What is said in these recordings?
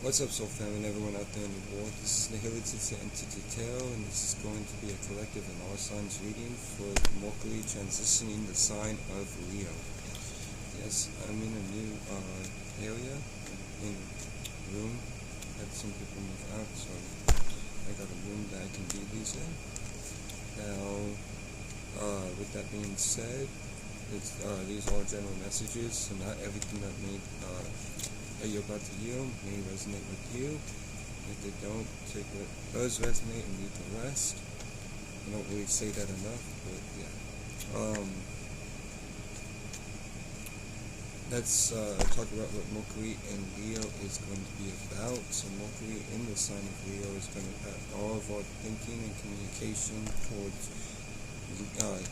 What's up, Soul Family and everyone out there in the world? This is Nihility to Entity Tale, and this is going to be a collective and all signs reading for Mercury transitioning the sign of Leo. Yes, I'm in a new area, in a room. Had some people move out, so I got a room that I can do these in. Now, with that being said, these are general messages, so not everything that you're about to hear may resonate with you. If they don't, take what does resonate and leave the rest. I don't really say that enough, but yeah. Let's talk about what Mercury and Leo is going to be about. So Mercury in the sign of Leo is going to have all of our thinking and communication towards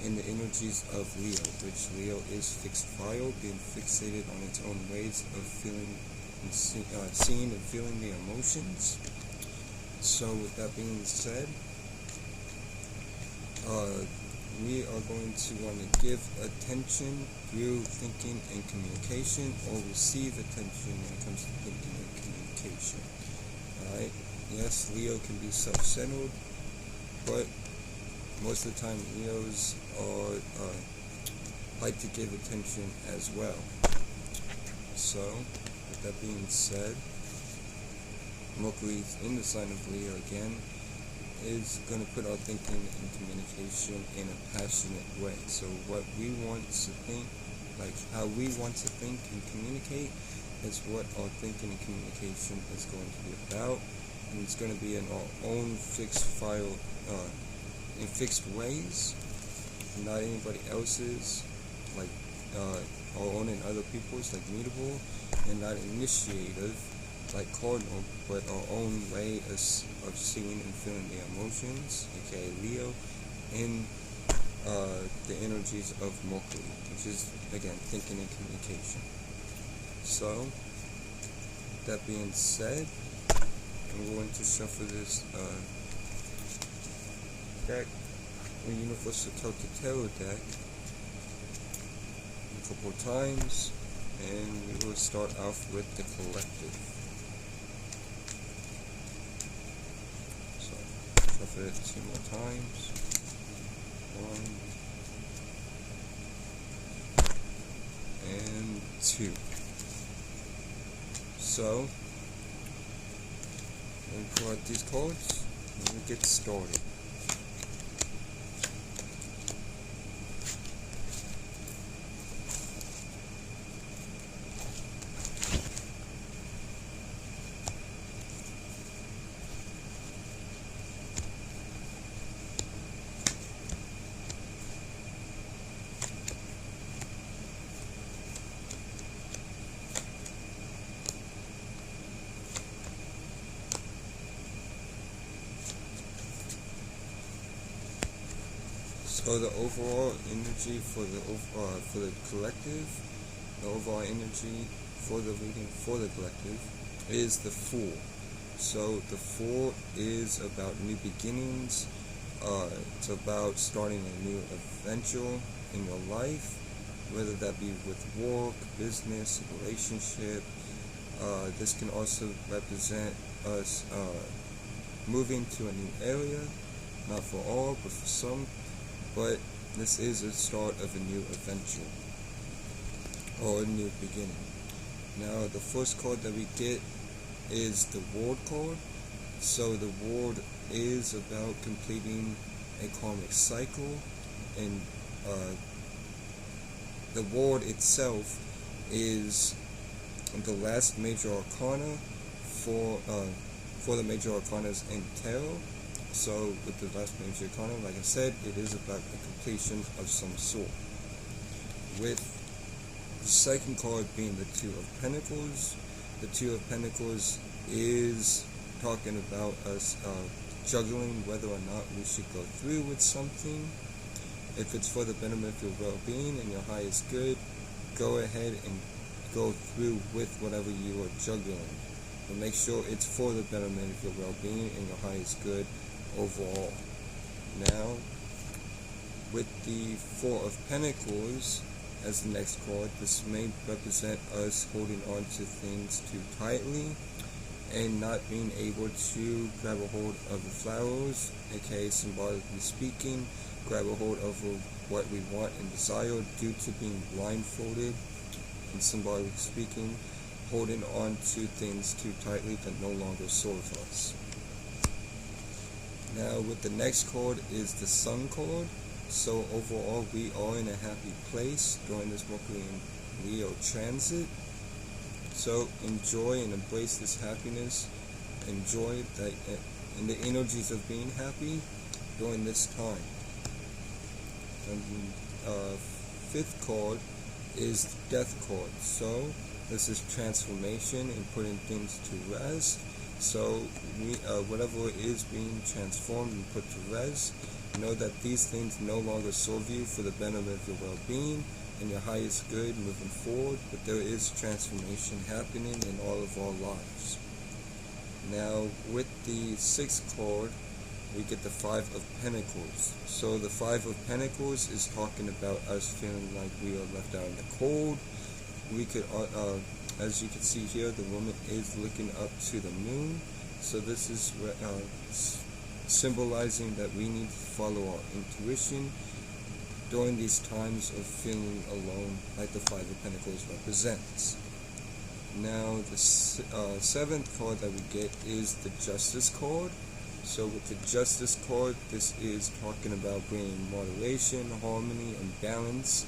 in the energies of Leo, which Leo is fixed fire, being fixated on its own ways of feeling and seeing and feeling the emotions. So with that being said, we are going to want to give attention through thinking and communication, or receive attention when it comes to thinking and communication. Alright, yes, Leo can be self-centered, but most of the time Leos are like to give attention as well. So with that being said, Mercury in the sign of Leo again is going to put our thinking and communication in a passionate way. So what we want to think, like how we want to think and communicate, is what our thinking and communication is going to be about. And it's going to be in our own fixed file, in fixed ways, not anybody else's, like our own and other people's, like mutable, and not initiative, like cardinal, but our own way of seeing and feeling the emotions, aka Leo, in the energies of Mercury, which is, again, thinking and communication. So, that being said, I'm going to shuffle this deck, the Universal Celtic Tarot deck, a couple times, and we will start off with the collective. So, shuffle it 2 more times. 1 and 2. So, we'll pull out these cards and we'll get started. So the overall energy for the collective, the overall energy for the reading for the collective is the Fool. So the Fool is about new beginnings. It's about starting a new adventure in your life, whether that be with work, business, relationship. This can also represent us moving to a new area, not for all, but for some. But this is the start of a new adventure, or a new beginning. Now, the first card that we get is the Ward card. So the Ward is about completing a karmic cycle, and the Ward itself is the last major arcana for the major arcanas in tarot. So with the last major arcana, like I said, it is about the completion of some sort. With the second card being the Two of Pentacles, the Two of Pentacles is talking about us juggling whether or not we should go through with something. If it's for the betterment of your well-being and your highest good, go ahead and go through with whatever you are juggling. But make sure it's for the betterment of your well-being and your highest good overall. Now, with the Four of Pentacles as the next card, this may represent us holding on to things too tightly and not being able to grab a hold of the flowers, aka symbolically speaking, grab a hold of what we want and desire due to being blindfolded, and symbolically speaking, holding on to things too tightly that no longer serve us. Now with the next card is the Sun card. So overall we are in a happy place during this Mercury and Leo transit. So enjoy and embrace this happiness. Enjoy that and the energies of being happy during this time. And fifth card is the Death card. So this is transformation and putting things to rest. So we, whatever is being transformed and put to rest, know that these things no longer serve you for the benefit of your well-being and your highest good moving forward, but there is transformation happening in all of our lives. Now with the sixth card, we get the Five of Pentacles. So the Five of Pentacles is talking about us feeling like we are left out in the cold. We could, as you can see here, the woman is looking up to the moon. So this is symbolizing that we need to follow our intuition during these times of feeling alone, like the Five of Pentacles represents. Now the seventh card that we get is the Justice card. So with the Justice card, this is talking about bringing moderation, harmony, and balance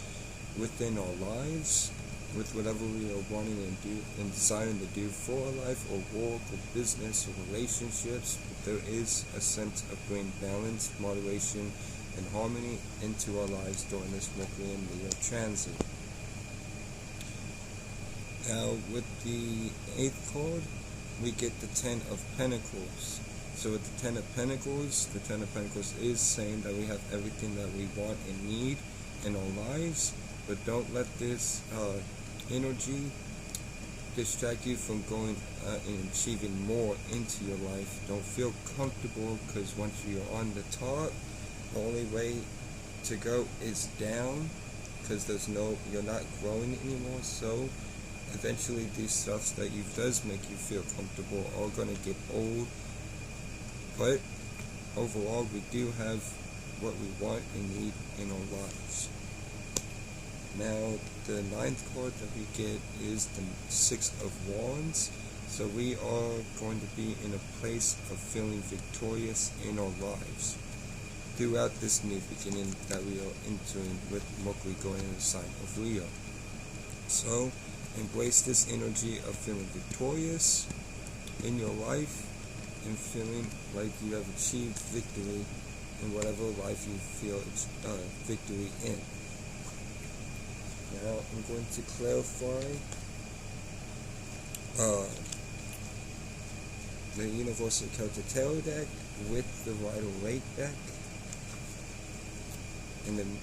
within our lives, with whatever we are wanting to do and desiring to do for our life, or work, or business, or relationships. But there is a sense of bringing balance, moderation, and harmony into our lives during this Mercury and Leo transit. Now with the eighth card, we get the Ten of Pentacles. So with the Ten of Pentacles, the Ten of Pentacles is saying that we have everything that we want and need in our lives, but don't let this energy distract you from going and achieving more into your life. Don't feel comfortable, because once you're on the top, the only way to go is down, because you're not growing anymore. So eventually these stuffs that does make you feel comfortable are going to get old. But overall, we do have what we want and need in our lives. Now, the ninth card that we get is the Six of Wands. So we are going to be in a place of feeling victorious in our lives throughout this new beginning that we are entering with Mercury going in the sign of Leo. So embrace this energy of feeling victorious in your life and feeling like you have achieved victory in whatever life you feel victory in. Now I'm going to clarify the Universal Celtic Tarot deck with the Waite deck, and then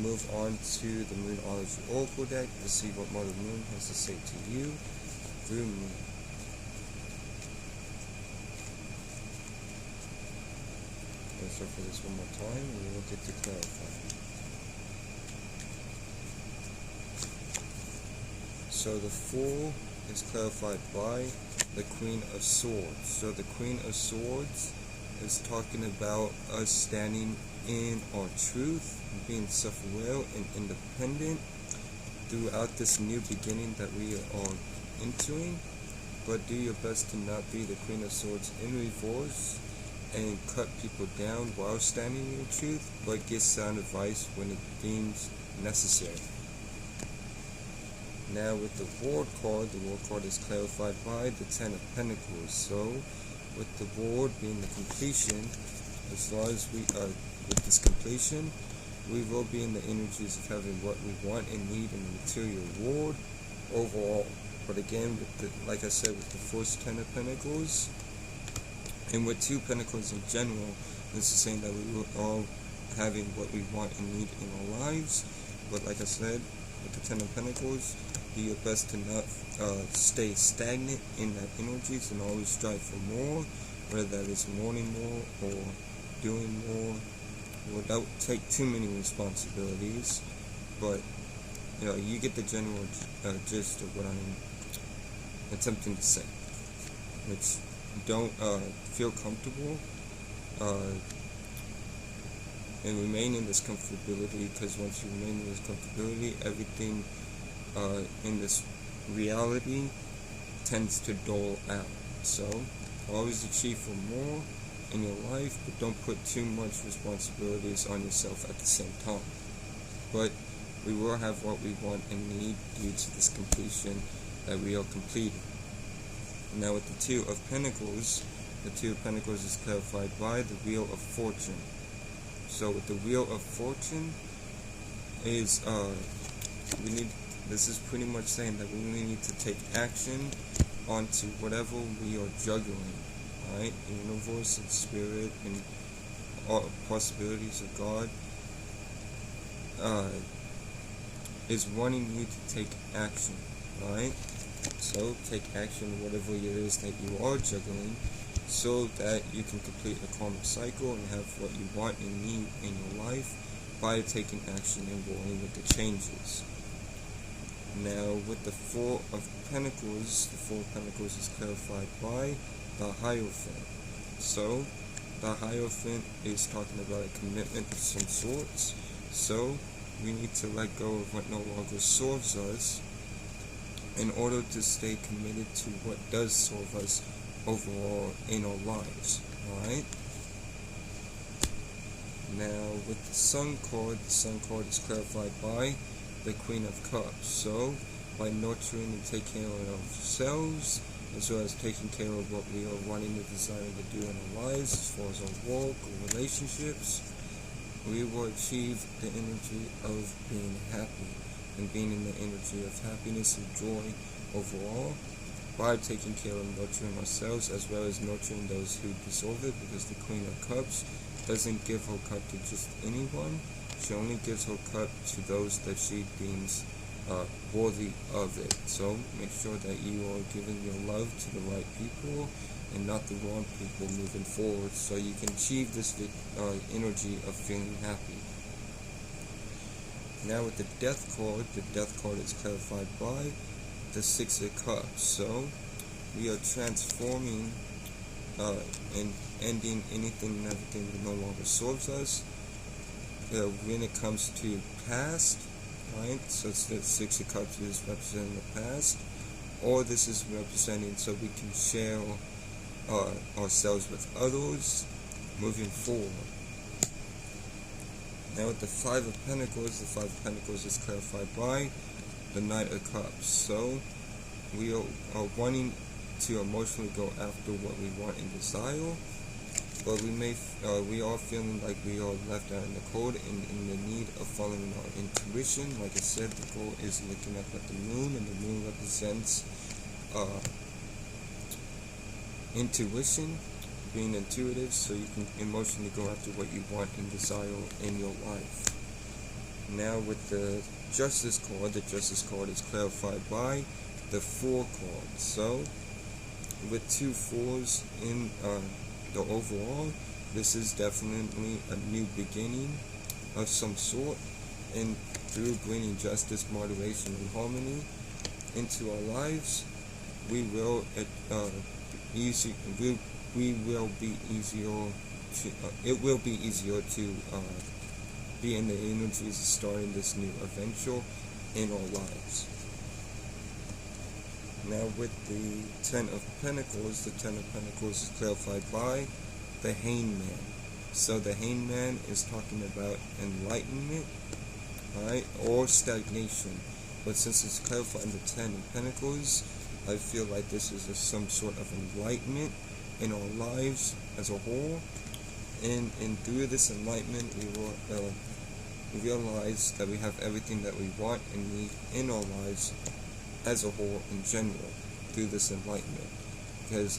move on to the Moonology Oracle deck to see what Mother Moon has to say to you through me. So for this one more time, we will get to clarify. So the Fool is clarified by the Queen of Swords. So the Queen of Swords is talking about us standing in our truth, being self-aware and independent throughout this new beginning that we are entering. But do your best to not be the Queen of Swords in reverse and cut people down while standing in your truth, but get sound advice when it deems necessary. Now with the World card, the World card is clarified by the Ten of Pentacles. So with the World being the completion, as long as we are with this completion, we will be in the energies of having what we want and need in the material world overall. But again, with the, like I said, with the first Ten of Pentacles, and with Two Pentacles in general, this is saying that we will all having what we want and need in our lives. But like I said, with the Ten of Pentacles, do your best to not stay stagnant in that energies and always strive for more, whether that is wanting more or doing more. Without take too many responsibilities, but you get the general gist of what I'm attempting to say. which don't feel comfortable, and remain in this comfortability, because once you remain in this comfortability, everything in this reality tends to dull out. So always achieve for more in your life, but don't put too much responsibilities on yourself at the same time. But we will have what we want and need due to this completion that we are completing. Now with the Two of Pentacles, the Two of Pentacles is clarified by the Wheel of Fortune. So with the Wheel of Fortune is this is pretty much saying that we really need to take action onto whatever we are juggling, right? Universe and spirit and all possibilities of God is wanting you to take action, right? So take action whatever it is that you are juggling, so that you can complete a karmic cycle and have what you want and need in your life by taking action and rolling with the changes. Now with the Four of Pentacles, the Four of Pentacles is clarified by the Hierophant. So the Hierophant is talking about a commitment of some sorts. So we need to let go of what no longer serves us in order to stay committed to what does serve us overall in our lives. Alright? Now with the Sun card is clarified by the Queen of Cups. So by nurturing and taking care of ourselves, as well as taking care of what we are wanting to desire to do in our lives, as far as our work or relationships, we will achieve the energy of being happy and being in the energy of happiness and joy overall by taking care of nurturing ourselves, as well as nurturing those who deserve it, because the Queen of Cups doesn't give her cup to just anyone. She only gives her cup to those that she deems worthy of it. So make sure that you are giving your love to the right people and not the wrong people moving forward, so you can achieve this energy of feeling happy. Now with the Death card is clarified by the Six of Cups. So we are transforming and ending anything and everything that no longer serves us. When it comes to past, right? So it's the Six of Cups is representing the past, or this is representing so we can share ourselves with others moving forward. Now with the Five of Pentacles is clarified by the Knight of Cups. So we are wanting to emotionally go after what we want and desire, but we are feeling like we are left out in the cold and in the need of following our intuition. Like I said, the goal is looking up at the moon, and the moon represents intuition, being intuitive, so you can emotionally go after what you want and desire in your life. Now with the Justice card is clarified by the Four card. So with two fours in the overall, this is definitely a new beginning of some sort, and through bringing justice, moderation, and harmony into our lives, we will be easier to be in the energies of starting this new adventure in our lives. Now with the Ten of Pentacles is clarified by the Hangman. So the Hangman is talking about enlightenment, right, or stagnation. But since it's clarified in the Ten of Pentacles, I feel like this is some sort of enlightenment in our lives as a whole. And through this enlightenment, we will realize that we have everything that we want and need in our lives as a whole in general through this enlightenment. Because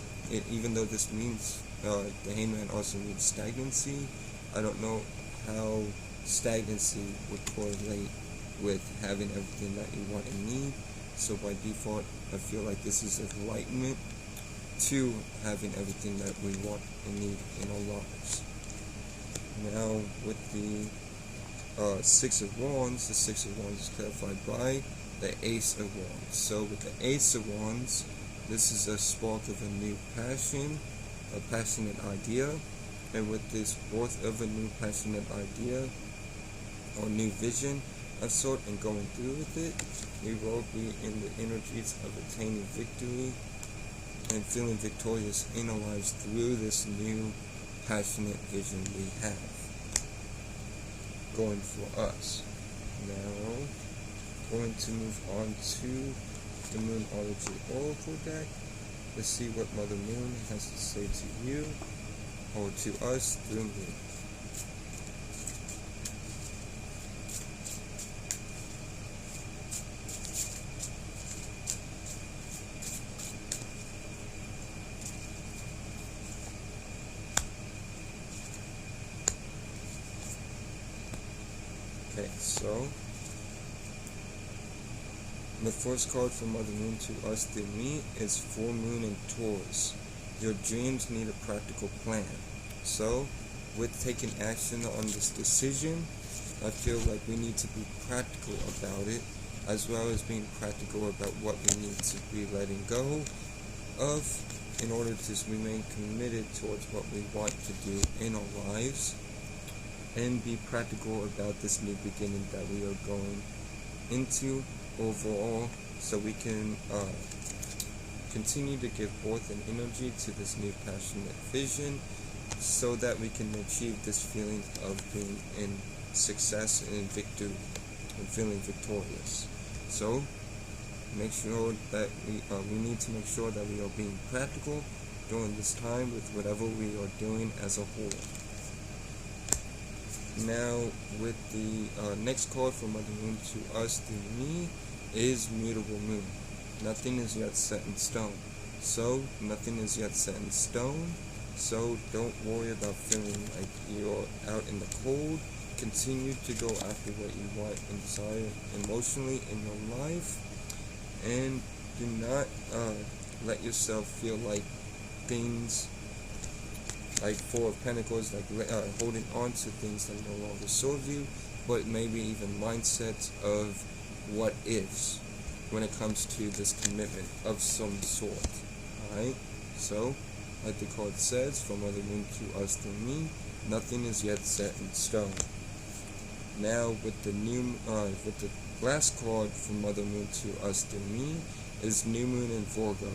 even though this means the Hangman also means stagnancy, I don't know how stagnancy would correlate with having everything that you want and need. So by default, I feel like this is enlightenment to having everything that we want and need in our lives. Now with the Six of Wands, the Six of Wands is clarified by the Ace of Wands. So with the Ace of Wands, This is a spark of a new passion, a passionate idea, and with this birth of a new passionate idea or new vision of sort and going through with it, we will be in the energies of attaining victory and feeling victorious in our lives through this new passionate vision we have going for us. Now, going to move on to the Moonology Oracle deck. Let's see what Mother Moon has to say to you or to us through me. Okay, so the first card from Mother Moon to us through me is Full Moon in Taurus. Your dreams need a practical plan. So, with taking action on this decision, I feel like we need to be practical about it, as well as being practical about what we need to be letting go of in order to remain committed towards what we want to do in our lives, and be practical about this new beginning that we are going into overall, so we can continue to give forth an energy to this new passionate vision, so that we can achieve this feeling of being in success and victory and feeling victorious. So make sure that we need to make sure that we are being practical during this time with whatever we are doing as a whole. Now, with the next card from Mother Moon to us through me is Mutable Moon. Nothing is yet set in stone. So, nothing is yet set in stone. So, don't worry about feeling like you're out in the cold. Continue to go after what you want inside emotionally in your life. And do not let yourself feel like things like Four of Pentacles, like holding on to things that no longer serve you, but maybe even mindsets of what ifs when it comes to this commitment of some sort. Alright? So, like the card says, from Mother Moon to us through me, nothing is yet set in stone. Now, with the last card from Mother Moon to us through me is New Moon in Virgo.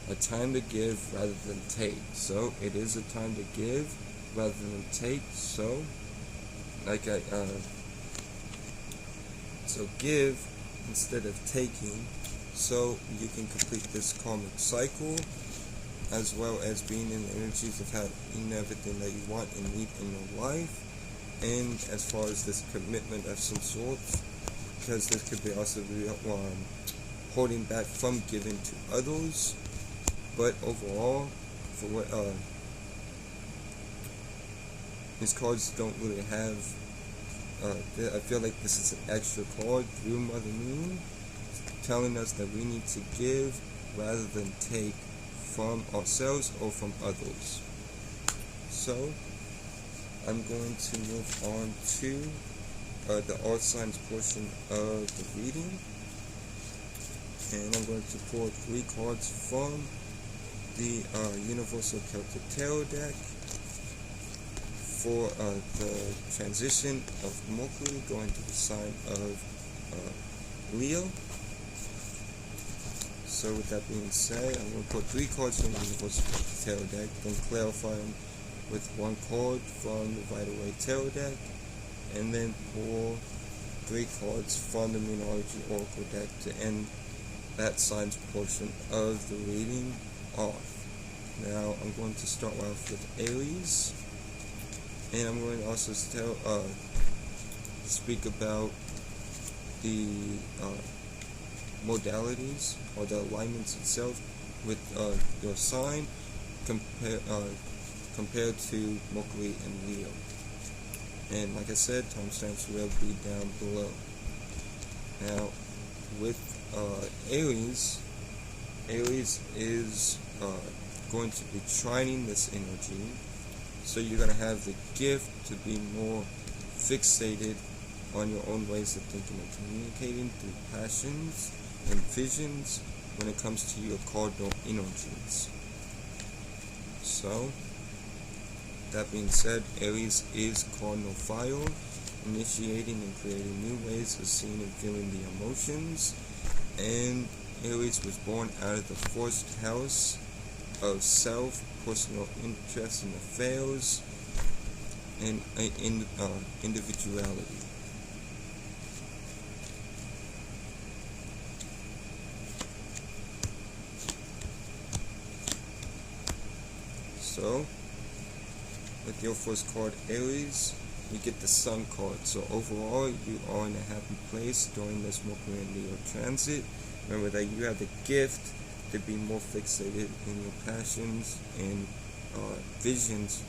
A time to give rather than take. So it is a time to give rather than take. So, so give instead of taking, so you can complete this karmic cycle, as well as being in the energies of having everything that you want and need in your life. And as far as this commitment of some sort, because this could be also be holding back from giving to others. But overall, for what these cards don't really have, I feel like this is an extra card through Mother Moon, telling us that we need to give rather than take from ourselves or from others. So, I'm going to move on to the Earth Signs portion of the reading, and I'm going to pull 3 cards from the Universal Celtic Tarot deck for the transition of Mercury going to the sign of Leo. So with that being said, I'm going to put 3 cards from the Universal Celtic Tarot deck, then clarify them with 1 card from the Waite Tarot deck, and then pull 3 cards from the Moonology Oracle deck to end that signs portion of the reading off. Now I'm going to start off with Aries, and I'm going to also speak about the modalities or the alignments itself with your sign compared to Mercury and Leo. And like I said, timestamps will be down below. Now with Aries is going to be trining this energy, so you're going to have the gift to be more fixated on your own ways of thinking and communicating through passions and visions when it comes to your cardinal energies. So, that being said, Aries is cardinal fire, initiating and creating new ways of seeing and feeling the emotions. And Aries was born out of the first house of self, personal interests and affairs, and individuality. So, with your first card, Aries, you get the Sun card. So overall, you are in a happy place during this Mercury and Leo transit. Remember that you have the gift to be more fixated in your passions and visions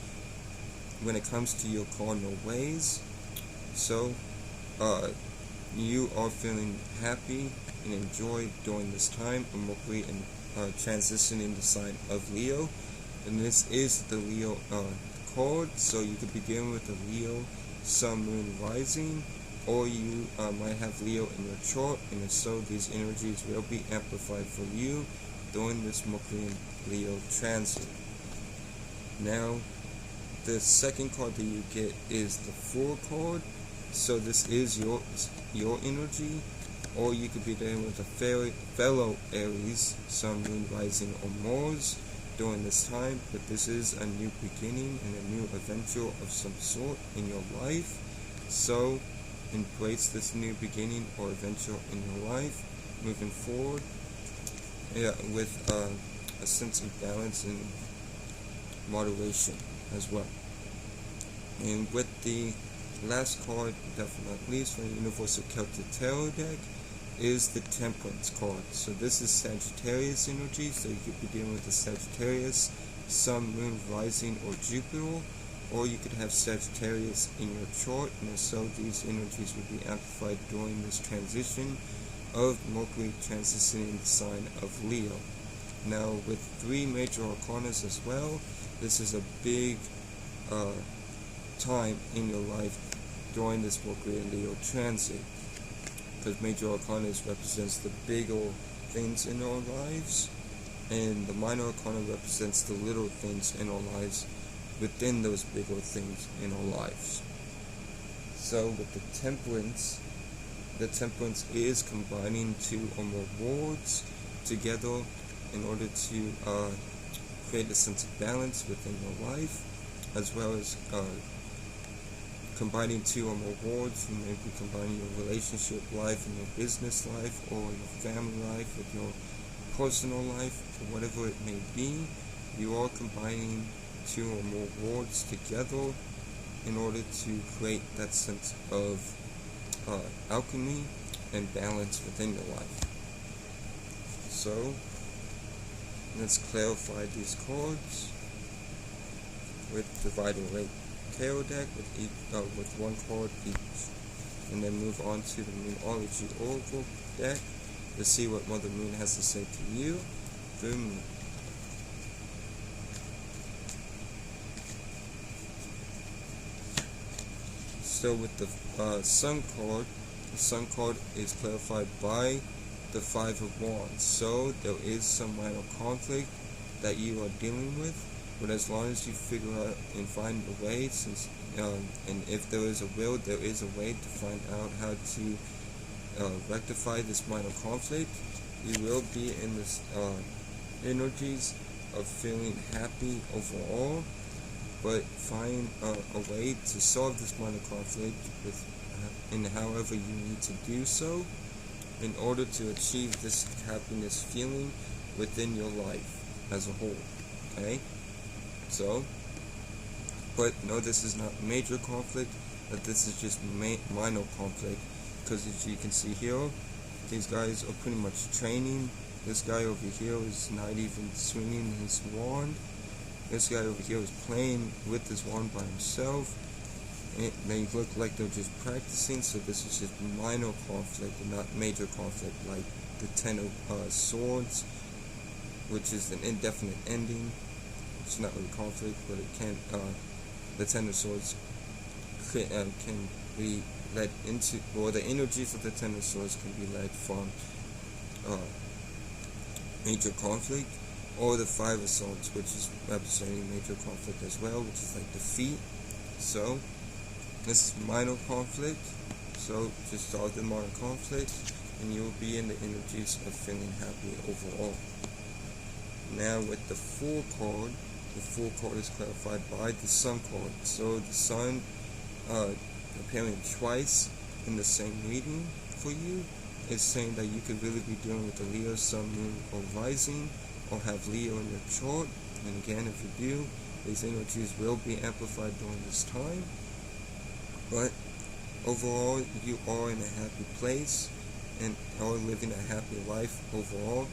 when it comes to your cardinal ways. So, you are feeling happy and enjoy during this time of Mercury and transitioning the sign of Leo. And this is the Leo card, so you could be dealing with the Leo Sun, Moon, Rising, or you might have Leo in your chart, and if so, these energies will be amplified for you during this Mercury and Leo transit. Now, the second card that you get is the Fool card, so this is your energy, or you could be dealing with a fellow Aries, Sun, Moon, Rising, or Mars during this time, but this is a new beginning and a new adventure of some sort in your life. So embrace this new beginning or adventure in your life moving forward, with a sense of balance and moderation as well. And with the last card, definitely not least, from the Universal Celtic Tarot deck, is the Temperance card. So this is Sagittarius energy, so you could be dealing with the Sagittarius, Sun, Moon, Rising, or Jupiter, or you could have Sagittarius in your chart, and so these energies would be amplified during this transition of Mercury transitioning the sign of Leo. Now, with 3 major arcanas as well, this is a big time in your life during this Mercury and Leo transit, because major arcana represents the bigger things in our lives, and the minor arcana represents the little things in our lives within those bigger things in our lives. So with the Temperance is combining 2 or more words together in order to create a sense of balance within your life, as well as combining 2 or more words. You may be combining your relationship life and your business life, or your family life with your personal life, or whatever it may be. You are combining 2 or more words together in order to create that sense of alchemy and balance within your life. So, let's clarify these cards with Divided Waite Tarot deck with 1 card each, and then move on to the Moonology Oracle deck to see what Mother Moon has to say to you through Moon. So with the Sun card is clarified by the 5 of Wands. So there is some minor conflict that you are dealing with, but as long as you figure out and find a way, and if there is a will, there is a way to find out how to rectify this minor conflict, you will be in this energies of feeling happy overall, but find a way to solve this minor conflict in however you need to do so in order to achieve this happiness feeling within your life as a whole. Okay? So, but no, this is not major conflict, that this is just minor conflict, because as you can see here, these guys are pretty much training. This guy over here is not even swinging his wand. This guy over here is playing with his wand by himself. And they look like they're just practicing, so this is just minor conflict and not major conflict, like the 10 of Swords, which is an indefinite ending. It's not really conflict, but it can, the 10 of Swords can be led into, or the energies of the 10 of Swords can be led from major conflict, or the Five of Swords, which is representing major conflict as well, which is like defeat. So this is minor conflict, so just solve the minor conflict and you will be in the energies of feeling happy overall. Now with the Fool card, the Fool card is clarified by the Sun card. So the Sun appearing twice in the same reading for you is saying that you could really be dealing with the Leo, Sun, Moon, or Rising, or have Leo in your chart. And again, if you do, these energies will be amplified during this time. But overall, you are in a happy place and are living a happy life overall,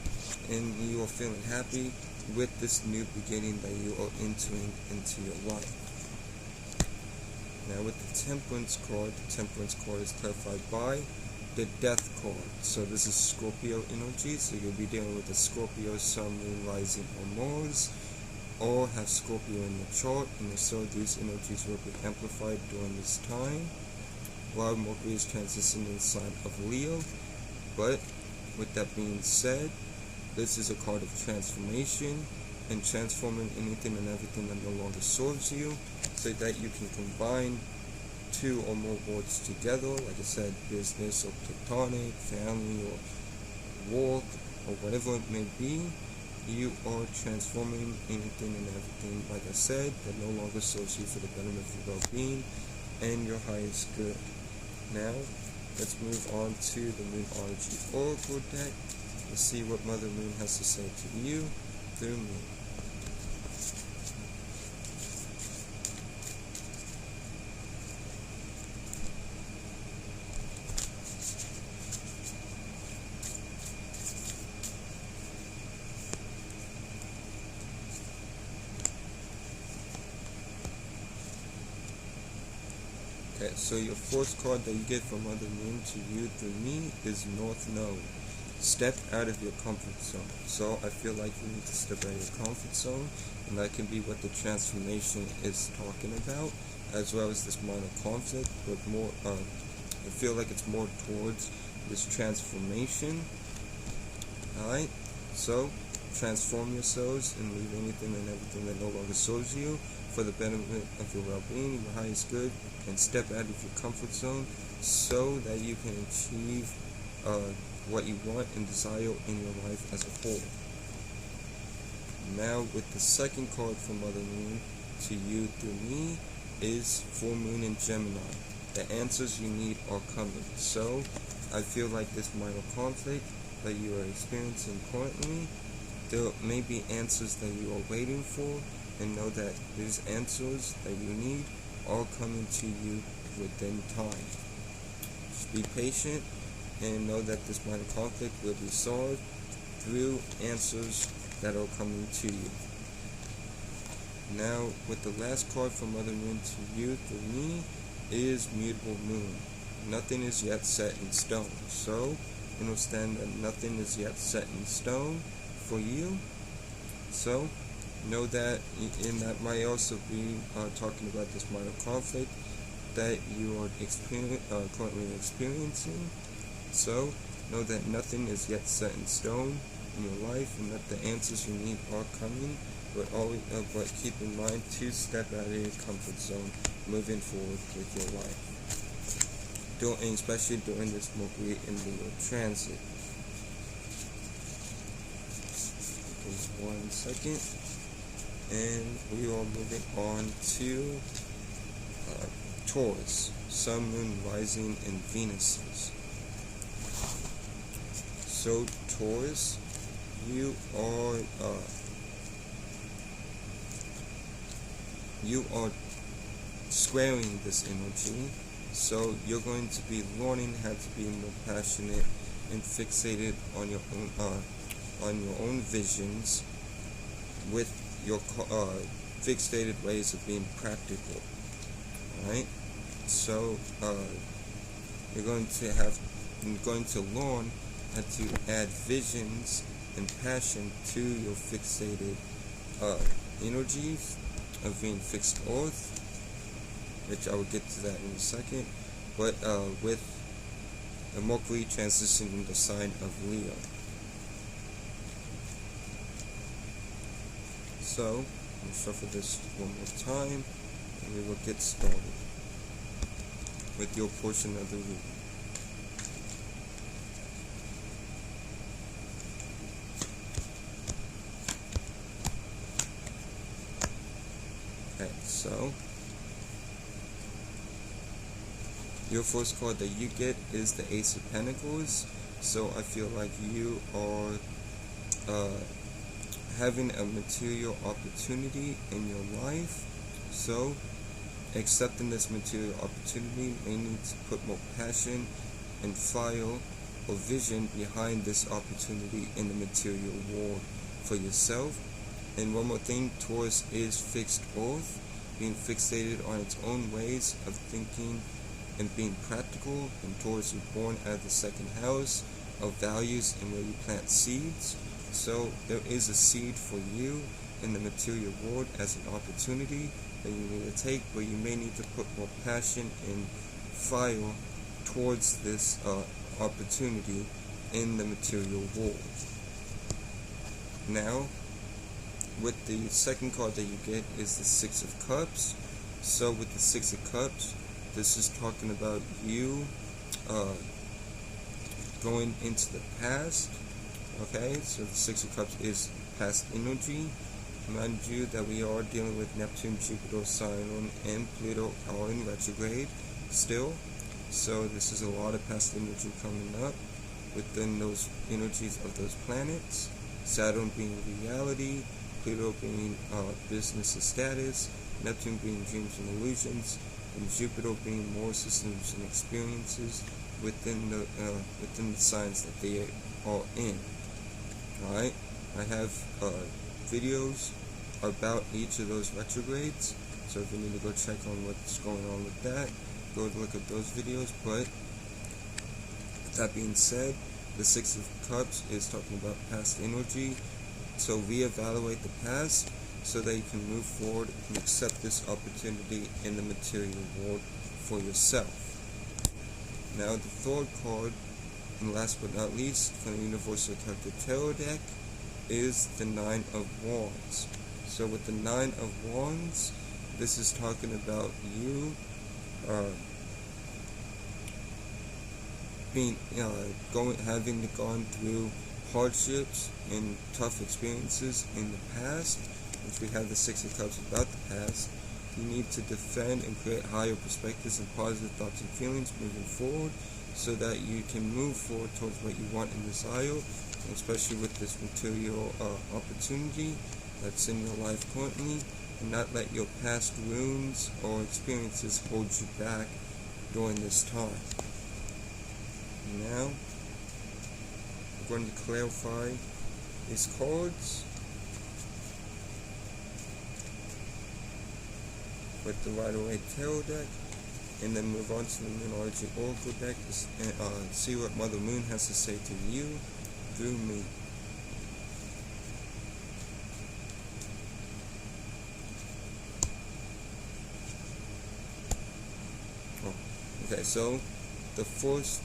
and you are feeling happy with this new beginning that you are entering into your life. Now with the Temperance card is clarified by the Death card. So this is Scorpio energy, so you'll be dealing with the Scorpio, Sun, Moon, Rising, or Mars, or have Scorpio in the chart, and so these energies will be amplified during this time, while Mercury is transitioning the sign of Leo. But with that being said, this is a card of transformation, and transforming anything and everything that no longer serves you, so that you can combine two or more words together, like I said, business or platonic, family or work, or whatever it may be. You are transforming anything and everything, like I said, that no longer serves you for the betterment of your well-being and your highest good. Now, let's move on to the Moonology Oracle deck. Let's see what Mother Moon has to say to you through me. Okay, so your first card that you get from Mother Moon to you through me is North Node. Step out of your comfort zone. So I feel like you need to step out of your comfort zone, and that can be what the transformation is talking about, as well as this minor conflict, but more, I feel like it's more towards this transformation. Alright, so transform yourselves and leave anything and everything that no longer serves you for the benefit of your well-being, your highest good, and step out of your comfort zone so that you can achieve what you want and desire in your life as a whole. Now with the second card from Mother Moon to you through me is Full Moon in Gemini. The answers you need are coming. So I feel like this minor conflict that you are experiencing currently, there may be answers that you are waiting for, and know that these answers that you need are coming to you within time. Just be patient and know that this minor conflict will be solved through answers that are coming to you. Now, with the last card from Mother Moon to you through me is Mutable Moon. Nothing is yet set in stone. So, understand that nothing is yet set in stone for you. So, know that, and that might also be talking about this minor conflict that you are currently experiencing. So, know that nothing is yet set in stone in your life, and that the answers you need are coming. But keep in mind to step out of your comfort zone, moving forward with your life. Especially during this Mercury in Leo transit. Give 1 second. And we are moving on to Taurus, Sun, Moon, Rising, and Venuses. So Taurus, you are squaring this energy. So you're going to be learning how to be more passionate and fixated on your own visions, with your fixated ways of being practical. Alright? So you're going to learn how to add visions and passion to your fixated energies of being fixed earth, which I will get to that in a second. But with the Mercury transitioning the sign of Leo. So, I'm going to shuffle this one more time, and we will get started with your portion of the reading. Okay, so your first card that you get is the Ace of Pentacles. So I feel like you are having a material opportunity in your life. So accepting this material opportunity may need to put more passion and fire or vision behind this opportunity in the material world for yourself. And one more thing, Taurus is fixed earth, being fixated on its own ways of thinking and being practical. And Taurus is born out of the second house of values and where you plant seeds. So there is a seed for you in the material world as an opportunity that you need to take, but you may need to put more passion and fire towards this opportunity in the material world. Now, with the second card that you get is the Six of Cups. So with the Six of Cups, this is talking about you going into the past. Okay, so the Six of Cups is past energy. Mind you that we are dealing with Neptune, Jupiter, Saturn, and Pluto all in retrograde still. So this is a lot of past energy coming up within those energies of those planets. Saturn being reality, Pluto being business and status, Neptune being dreams and illusions, and Jupiter being more systems and experiences within the signs that they are in. Alright, I have videos about each of those retrogrades, so if you need to go check on what's going on with that, go look at those videos. But that being said, the Six of Cups is talking about past energy. So reevaluate the past so that you can move forward and accept this opportunity in the material world for yourself. Now the third card, and last but not least, from the Universal Character Tarot deck, is the Nine of Wands. So with the Nine of Wands, this is talking about you having gone through hardships and tough experiences in the past. Which we have the Six of Cups about the past. You need to defend and create higher perspectives and positive thoughts and feelings moving forward, so that you can move forward towards what you want and desire, especially with this material opportunity that's in your life currently, and not let your past wounds or experiences hold you back during this time. Now, I'm going to clarify these cards with the Waite Tarot deck, and then move on to the Moonology Oracle deck and see what Mother Moon has to say to you through me. Okay, so the first,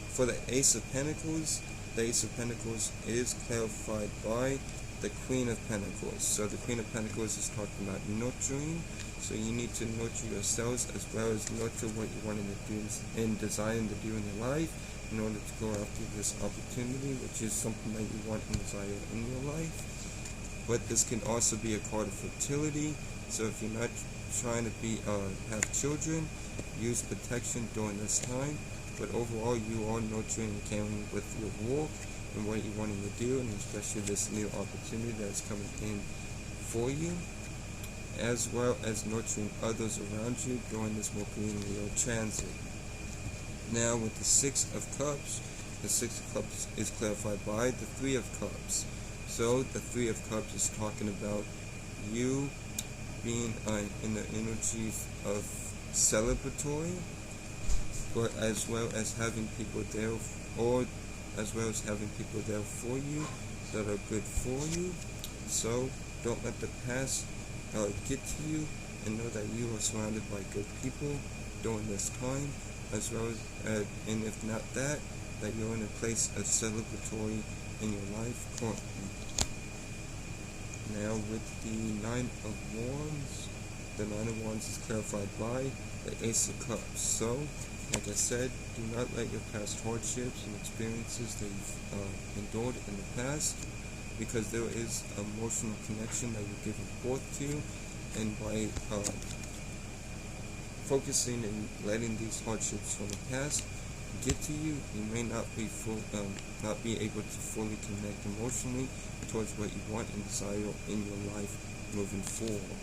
for the Ace of Pentacles, the Ace of Pentacles is clarified by the Queen of Pentacles. So the Queen of Pentacles is talking about nurturing. So you need to nurture yourselves as well as nurture what you wanted to do and desiring to do in your life in order to go after this opportunity, which is something that you want and desire in your life. But this can also be a card of fertility. So if you're not trying to have children, use protection during this time. But overall, you are nurturing and caring with your work and what you're wanting to do, and especially this new opportunity that's coming in for you, as well as nurturing others around you during this Mercury and Leo transit. Now with the Six of Cups, the Six of Cups is clarified by the Three of Cups. So the Three of Cups is talking about you being in the energy of celebratory, but as well as having people there, or as well as having people there for you that are good for you. So don't let the past get to you, and know that you are surrounded by good people during this time, as well as, and if not that you're in a place of celebratory in your life currently. Now with the Nine of Wands, the Nine of Wands is clarified by the Ace of Cups. So, like I said, do not let your past hardships and experiences that you've endured in the past, because there is an emotional connection that you're giving forth to, and by focusing and letting these hardships from the past get to you, you may not be able to fully connect emotionally towards what you want and desire in your life moving forward.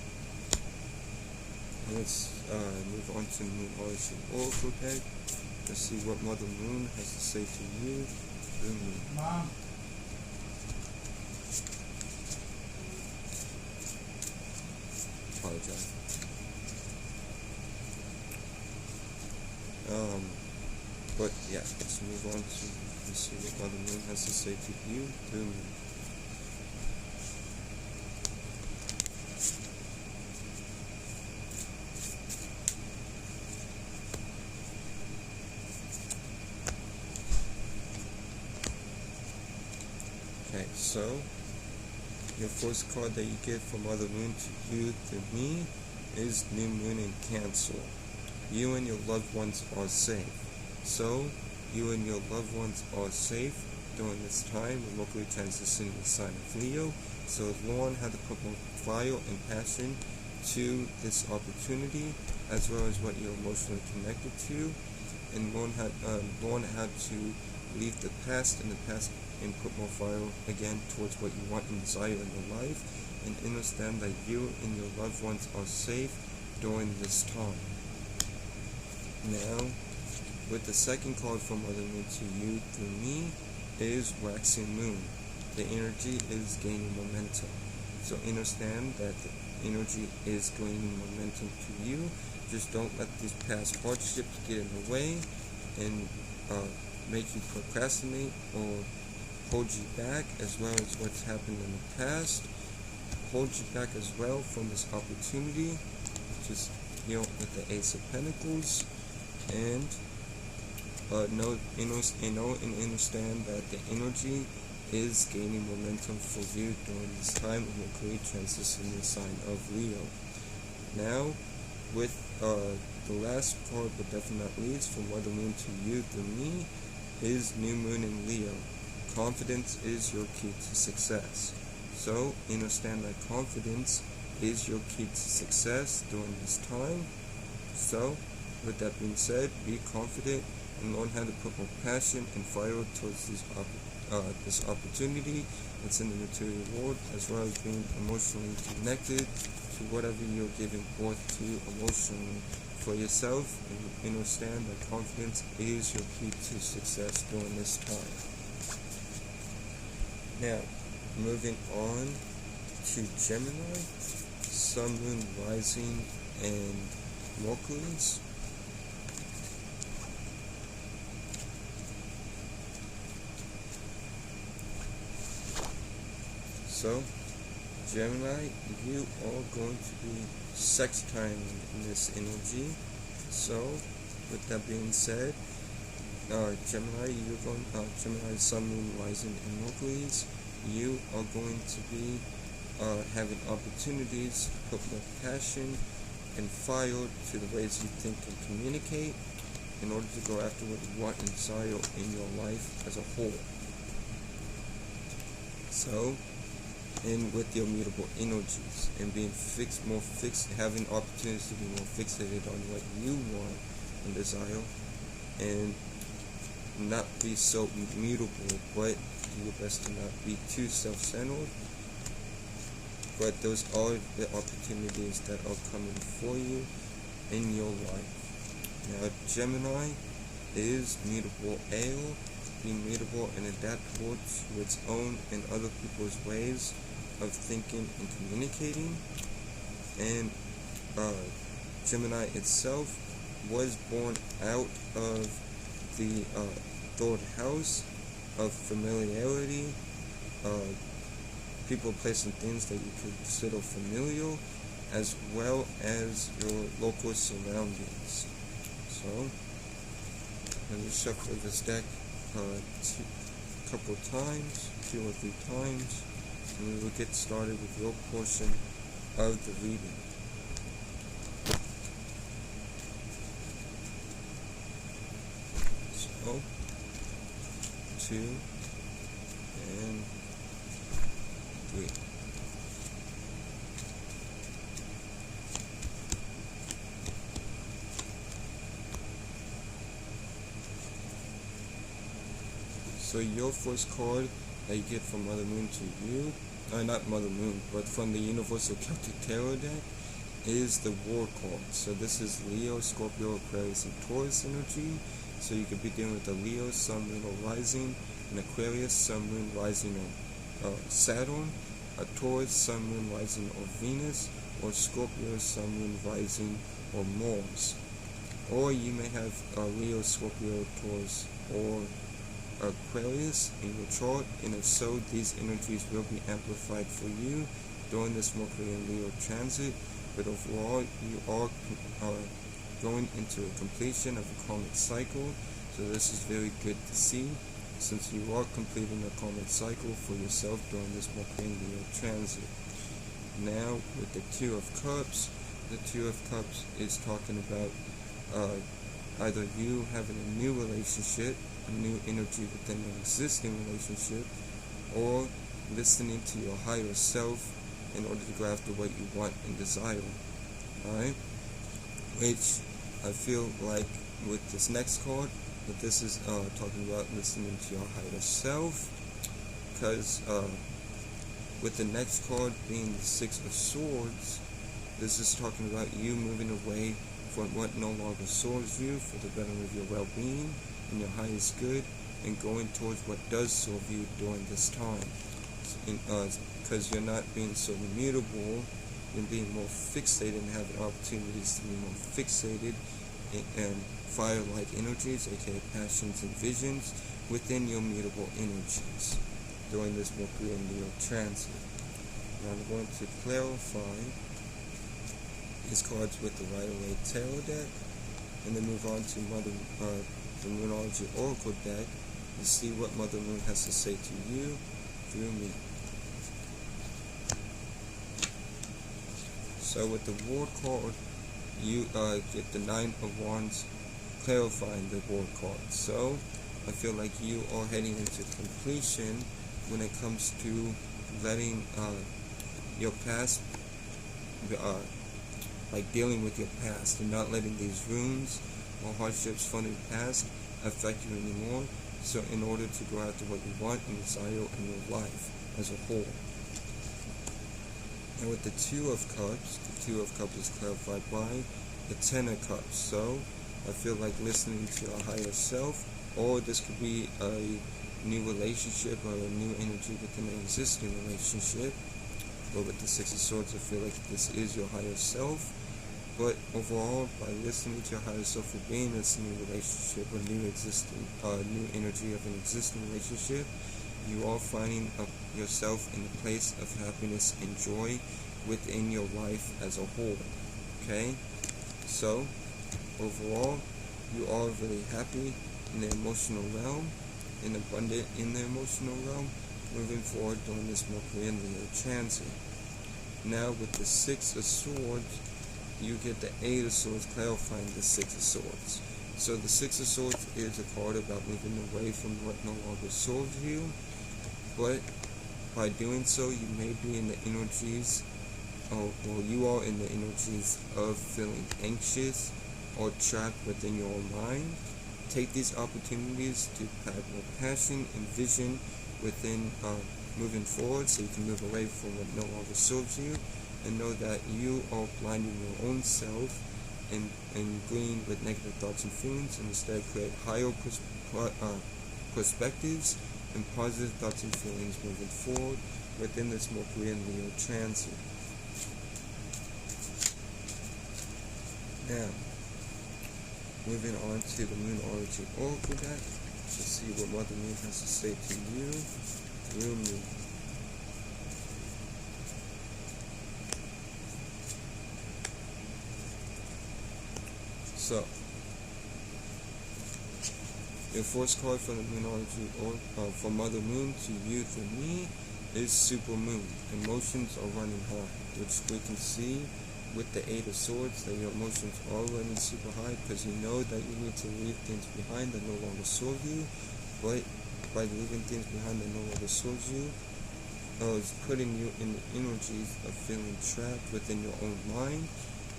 Let's move on to Moonology Oracle deck. Let's see what Mother Moon has to say to you. Mom. Apologize. But yeah, let's move on to see what Mother Moon has to say to you through me. Okay, so your first card that you get from Mother Moon to you through me is New Moon in Cancer. You and your loved ones are safe. So, you and your loved ones are safe during this time. We're locally transitioning the sign of Leo. So, Lauren had to put more fire and passion to this opportunity, as well as what you're emotionally connected to. And Lauren had to leave the past in the past and put more fire again towards what you want and desire in your life, and understand that you and your loved ones are safe during this time. Now, with the second card from Mother Moon to you through me is Waxing Moon. The energy is gaining momentum. So understand that the energy is gaining momentum to you. Just don't let these past hardships get in the way and make you procrastinate or hold you back, as well as what's happened in the past. Hold you back as well from this opportunity, just with the Ace of Pentacles. And know and understand that the energy is gaining momentum for you during this time of Mercury transitioning the sign of Leo. Now, with the last card, but definitely not least, from Mother Moon to you through me, is New Moon in Leo. Confidence is your key to success. So, understand that confidence is your key to success during this time. So, with that being said, be confident and learn how to put more passion and fire towards this opportunity that's in the material world, as well as being emotionally connected to whatever you're giving forth to emotionally for yourself, and understand that confidence is your key to success during this time. Now, moving on to Gemini, Sun, Moon, Rising, and Mercury. So, Gemini, you are going to be sextiling in this energy. So, with that being said, Gemini, Gemini, Sun, Moon, Rising, and Mercury, you are going to be having opportunities to put more passion and fire to the ways you think and communicate in order to go after what you want and desire in your life as a whole. So, and with your mutable energies and being having opportunities to be more fixated on what you want and desire, and not be so mutable, but do your best to not be too self-centered. But those are the opportunities that are coming for you in your life. Now, Gemini is mutable air, being mutable and adaptable to its own and other people's ways of thinking and communicating. And Gemini itself was born out of the third house of familiarity, people, place, and things that you could consider familiar, as well as your local surroundings. So, let me shuffle this deck a couple times, 2 or 3 times, and we will get started with your portion of the reading. So, 2 and 3. So your first card that you get from Mother Moon to you, not Mother Moon, but from the Universal Celtic Tarot deck, is the War card. So this is Leo, Scorpio, Aquarius, and Taurus energy. So you could be dealing with a Leo, Sun, Moon, or Rising, an Aquarius, Sun, Moon, Rising, or Saturn, a Taurus, Sun, Moon, Rising, or Venus, or Scorpio, Sun, Moon, Rising, or Mars. Or you may have Leo, Scorpio, Taurus, or Aquarius in your chart, and if so, these energies will be amplified for you during this Mercury and Leo transit. But overall, you are going into a completion of a karmic cycle, so this is very good to see, since you are completing a karmic cycle for yourself during this Mercury and Leo transit. Now, with the Two of Cups, the Two of Cups is talking about either you having a new relationship, a new energy within an existing relationship, or listening to your higher self in order to go after what you want and desire. Alright? Which I feel like with this next card, that this is talking about listening to your higher self, because with the next card being the Six of Swords, this is talking about you moving away from what no longer serves you for the betterment of your well-being and your highest good, and going towards what does serve you during this time. Because you're not being so immutable, you're being more fixated and having opportunities to be more fixated and fire-like energies, aka passions and visions, within your mutable energies during this Mercury and Leo transit. Now I'm going to clarify these cards with the Waite Tarot deck, and then move on to the Moonology Oracle deck to see what Mother Moon has to say to you through me. So with the War card, you get the Nine of Wands, clarifying the War card. So I feel like you are heading into completion when it comes to letting your past, like dealing with your past, and not letting these wounds or hardships from the past affect you anymore. So in order to go after what you want and desire in your life as a whole. And with the Two of Cups, the Two of Cups is clarified by the Ten of Cups. So I feel like listening to your higher self, or this could be a new relationship or a new energy within an existing relationship. But with the Six of Swords, I feel like this is your higher self. But overall, by listening to your higher self or being in this new relationship or new energy of an existing relationship, you are finding yourself in a place of happiness and joy within your life as a whole. Okay? So, overall, you are really happy in the emotional realm and abundant in the emotional realm moving forward during this Mercury and Leo transit. Now, with the Six of Swords, you get the Eight of Swords, clarifying the Six of Swords. So the Six of Swords is a card about moving away from what no longer serves you, but by doing so, you may be in the energies, or you are in the energies of feeling anxious or trapped within your own mind. Take these opportunities to have more passion and vision within moving forward, so you can move away from what no longer serves you, and know that you are blinding your own self and agreeing with negative thoughts and feelings, and instead create higher perspectives and positive thoughts and feelings moving forward within this Mercury and Leo transit. Now, moving on to the Moonology Oracle deck to see what Mother Moon has to say to you through me. So, your first card from the Moonology, or from Mother Moon to you through me, is supermoon. Emotions are running high, which we can see with the Eight of Swords, that your emotions are running super high because you know that you need to leave things behind that no longer serve you. But by leaving things behind that no longer serves you, is putting you in the energies of feeling trapped within your own mind,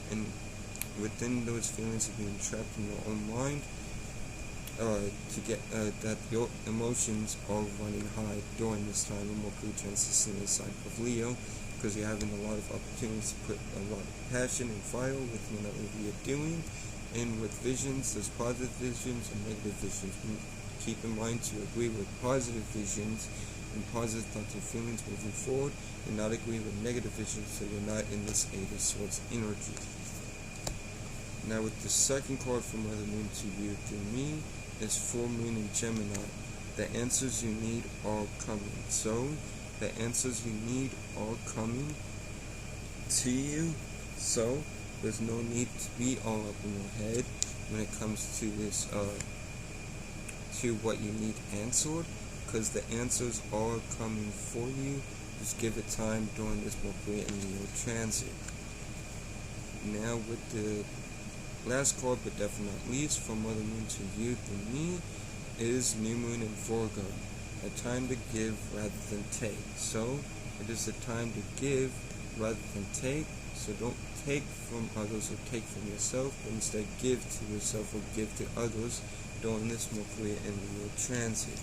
and within those feelings of being trapped in your own mind, to get that your emotions are running high during this time of Mercury transition inside of Leo, because you're having a lot of opportunities to put a lot of passion and fire within whatever you're doing. And with visions, there's positive visions and negative visions. Keep in mind to agree with positive visions and positive thoughts and feelings moving forward, and not agree with negative visions so you're not in this Eight of Swords energy. Now with the second card from Mother Moon to you through me is Full Moon in Gemini. The answers you need are coming. So the answers you need are coming to you. So there's no need to be all up in your head when it comes to this, to what you need answered, because the answers are coming for you. Just give it time during this Mercury and Leo transit. Now with the last card, but definitely not least, from Mother Moon to you through me is New Moon in Virgo. A time to give rather than take. So it is a time to give rather than take. So don't take from others or take from yourself, but instead give to yourself or give to others during this Mercury and Leo transit.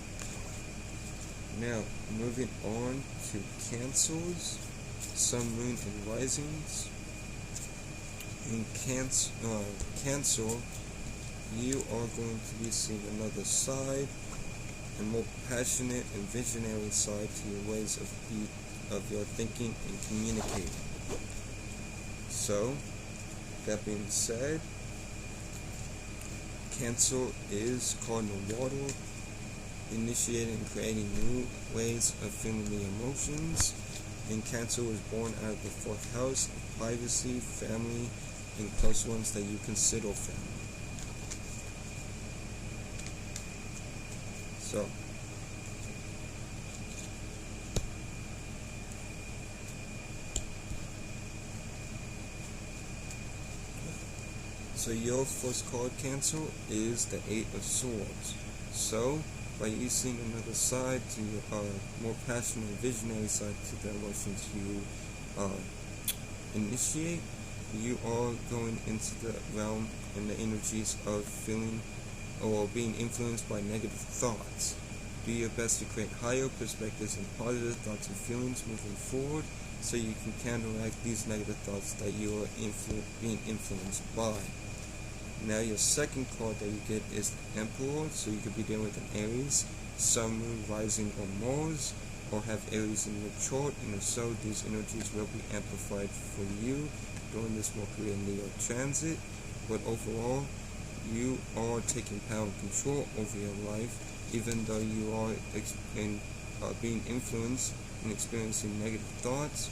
Now moving on to Cancers, Sun, Moon, and Risings. In Cancer, you are going to be seeing another side, a more passionate and visionary side to your ways of your thinking and communicating. So, that being said, Cancer is cardinal water, initiating and creating new ways of feeling the emotions. And Cancer was born out of the 4th house of privacy, family, and close ones that you consider family. So your first card, Cancer, is the Eight of Swords. So by you seeing another side to your more passionate, visionary side to the emotions you initiate, you are going into the realm and the energies of feeling or being influenced by negative thoughts. Do your best to create higher perspectives and positive thoughts and feelings moving forward, so you can counteract these negative thoughts that you are being influenced by. Now your second card that you get is the Emperor, so you could be dealing with an Aries, Sun, Moon, Rising, or Mars, or have Aries in your chart, and if so, these energies will be amplified for you during this Mercury and Leo transit. But overall, you are taking power and control over your life, even though you are being influenced and experiencing negative thoughts.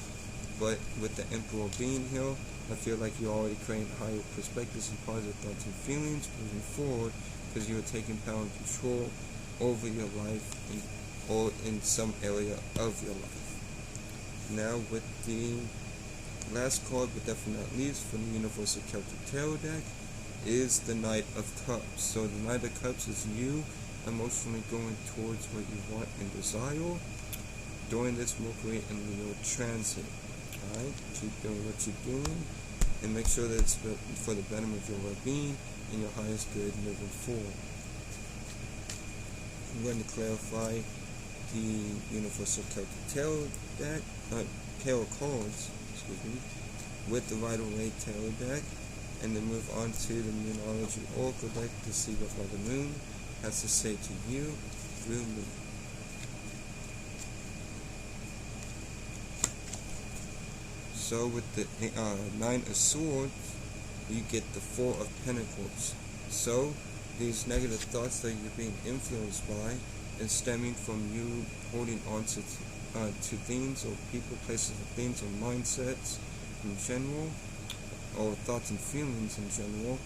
But with the Emperor being here, I feel like you're already creating higher perspectives and positive thoughts and feelings moving forward, because you are taking power and control over your life or in some area of your life. Now with the last card, but definitely not least, from the Universal Celtic Tarot deck is the Knight of Cups. So the Knight of Cups is you emotionally going towards what you want and desire during this Mercury and Leo transit. Alright, keep doing what you're doing, and make sure that it's for the betterment of your well-being and your highest good moving forward. I'm going to clarify the Universal Celtic Tarot deck, tarot cards, with the Waite Tarot deck, and then move on to the Moonology Oracle deck to see what Mother Moon has to say to you through me. So with the Nine of Swords, you get the Four of Pentacles. So these negative thoughts that you're being influenced by is stemming from you holding on to things or people, places, or things, or mindsets in general, or thoughts and feelings in general,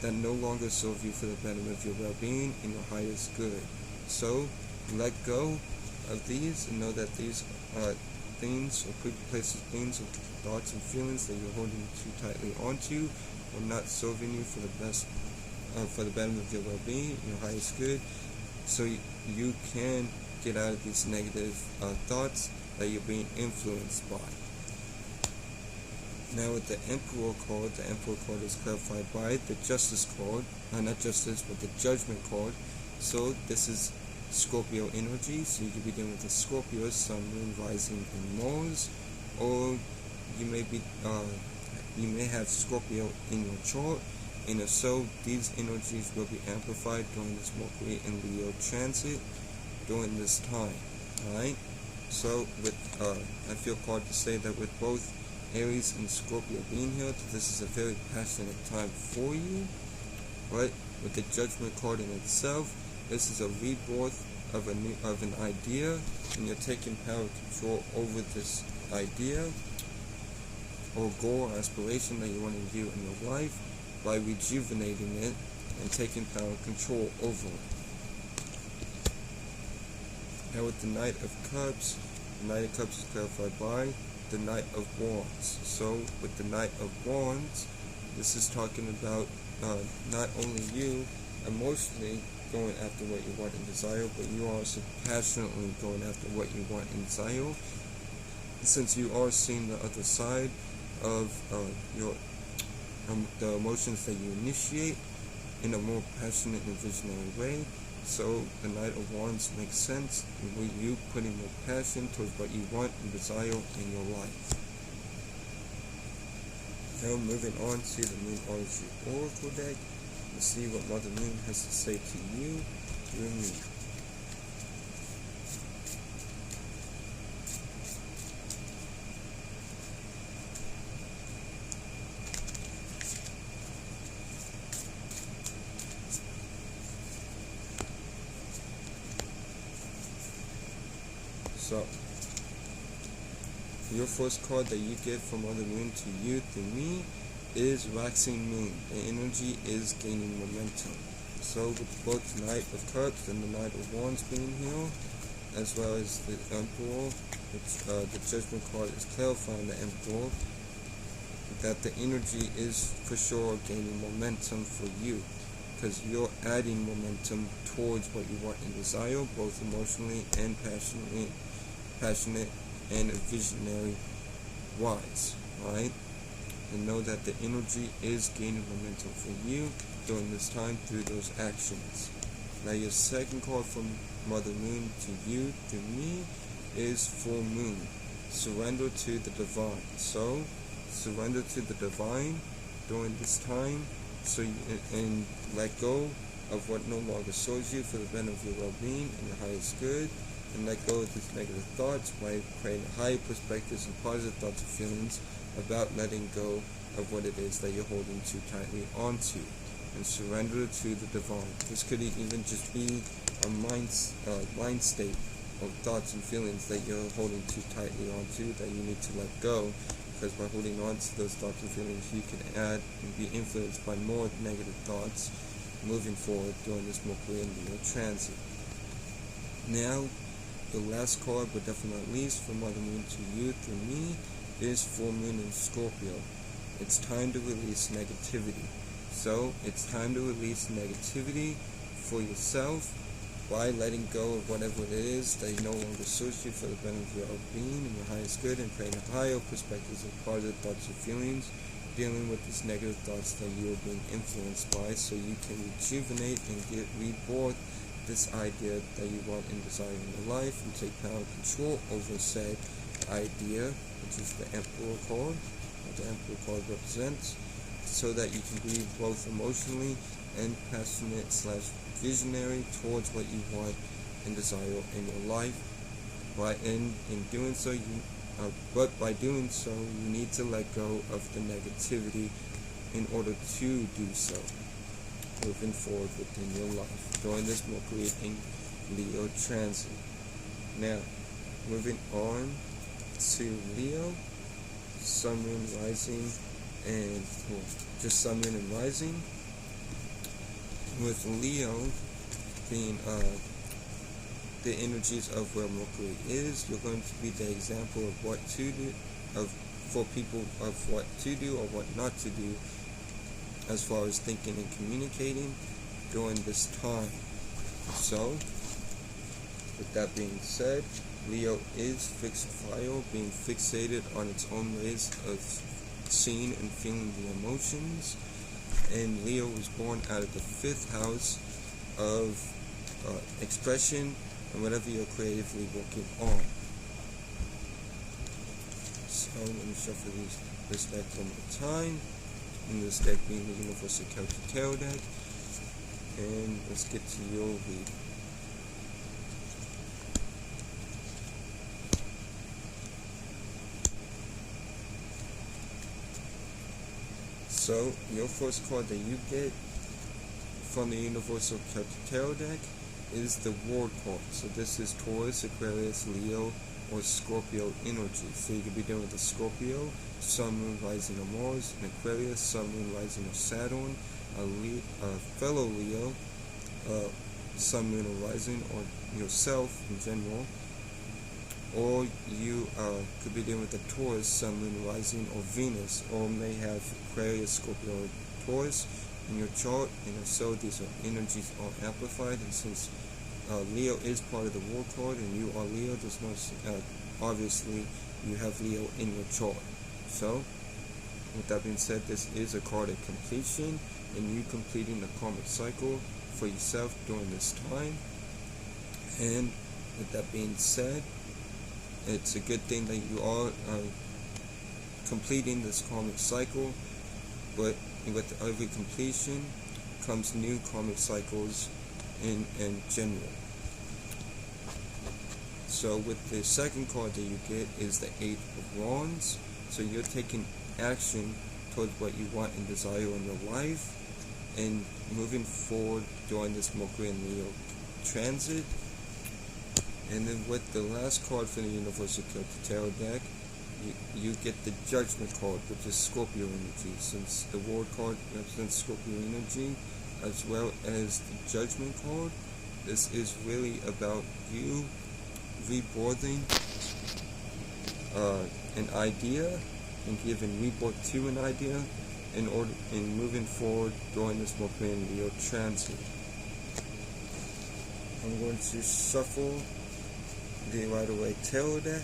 that no longer serve you for the betterment of your well-being and your highest good. So let go of these and know that these things or places, things or thoughts and feelings that you're holding too tightly onto or not serving you for the best, for the betterment of your well-being, your highest good, so you can get out of these negative thoughts that you're being influenced by. Now with the Emperor card is clarified by the Justice card, not Justice, but the Judgment card. So this is Scorpio energy, so you could be dealing with the Scorpio, Sun, Moon, Rising, and Mars, or you may have Scorpio in your chart, and if so, these energies will be amplified during this Mercury and Leo transit during this time. Alright, so with I feel called to say that with both Aries and Scorpio being here, this is a very passionate time for you. But with the Judgment card in itself, this is a rebirth of an idea, and you're taking power and control over this idea or goal or aspiration that you want to do in your life by rejuvenating it and taking power and control over it. Now with the Knight of Cups, the Knight of Cups is clarified by the Knight of Wands. So with the Knight of Wands, this is talking about not only you emotionally going after what you want and desire, but you are also passionately going after what you want and desire, since you are seeing the other side of the emotions that you initiate in a more passionate and visionary way. So the Knight of Wands makes sense with you putting more passion towards what you want and desire in your life. Now moving on to the Moonology Oracle deck, let's see what Mother Moon has to say to you through me. So, your first card that you get from Mother Moon to you through me is Waxing Moon. The energy is gaining momentum. So with both the Knight of Cups and the Knight of Wands being here, as well as the Emperor, the Judgment card is clarifying the Emperor, that the energy is for sure gaining momentum for you, because you're adding momentum towards what you want and desire, both emotionally and passionate and visionary wise, right? And know that the energy is gaining momentum for you during this time through those actions. Now your second card from Mother Moon to you through me is Full Moon. Surrender to the divine. So surrender to the divine during this time, so and let go of what no longer serves you for the benefit of your well-being and your highest good, and let go of these negative thoughts by creating higher perspectives and positive thoughts and feelings about letting go of what it is that you're holding too tightly onto, and surrender to the divine. This could even just be a mind state of thoughts and feelings that you're holding too tightly onto that you need to let go, because by holding on to those thoughts and feelings, you can add and be influenced by more negative thoughts moving forward during this Mercury and Leo transit. Now, the last card, but definitely not least, from Mother Moon to you through me is Full Moon in Scorpio. It's time to release negativity. So, it's time to release negativity for yourself by letting go of whatever it is that no longer serves you for the benefit of your well-being and your highest good, and creating higher perspectives of positive thoughts and feelings, dealing with these negative thoughts that you are being influenced by, so you can rejuvenate and get reborn this idea that you want and desire in your life, and take power and control over said idea, which is the Emperor card, what the Emperor card represents, so that you can be both emotionally and passionate / visionary towards what you want and desire in your life. Right, and in doing so, but by doing so, you need to let go of the negativity in order to do so, moving forward within your life during this Mercury and Leo transit. Now, moving on to Leo, Sun, Moon, Rising, and just Sun, Moon, and Rising. With Leo being the energies of where Mercury is. You're going to be the example of what to do, for people of what to do or what not to do as far as thinking and communicating during this time. So, with that being said, Leo is fixophile, being fixated on its own ways of seeing and feeling the emotions. And Leo was born out of the 5th house of expression and whatever you're creatively working on. So let me shuffle this deck one more time. And this deck being the Universal Celtic Tarot deck. And let's get to your reading. So, your first card that you get from the Universal Celtic Tarot deck is the World card. So this is Taurus, Aquarius, Leo, or Scorpio energy. So you could be dealing with a Scorpio, Sun, Moon, Rising, or Mars, an Aquarius, Sun, Moon, Rising, or Saturn, a fellow Leo, Sun, Moon, or Rising, or yourself in general. Or you could be dealing with a Taurus, Sun, Moon, Rising, or Venus, or may have Aquarius, Scorpio, or Taurus in your chart. And if so, these energies are amplified. And since Leo is part of the War card and you are Leo, there's no obviously you have Leo in your chart. So, with that being said, this is a card of completion and you completing the karmic cycle for yourself during this time. And with that being said, it's a good thing that you are completing this karmic cycle, but with every completion comes new karmic cycles in general. So with the second card that you get is the 8 of Wands. So you're taking action towards what you want and desire in your life and moving forward during this Mercury and Leo transit. And then with the last card for the Universal Celtic Tarot deck, you get the Judgment card, which is Scorpio energy. Since the World card represents Scorpio energy, as well as the Judgment card, this is really about you rebirthing an idea and giving rebirth to an idea in moving forward during this Mercury and Leo transit. I'm going to shuffle the Waite Tarot deck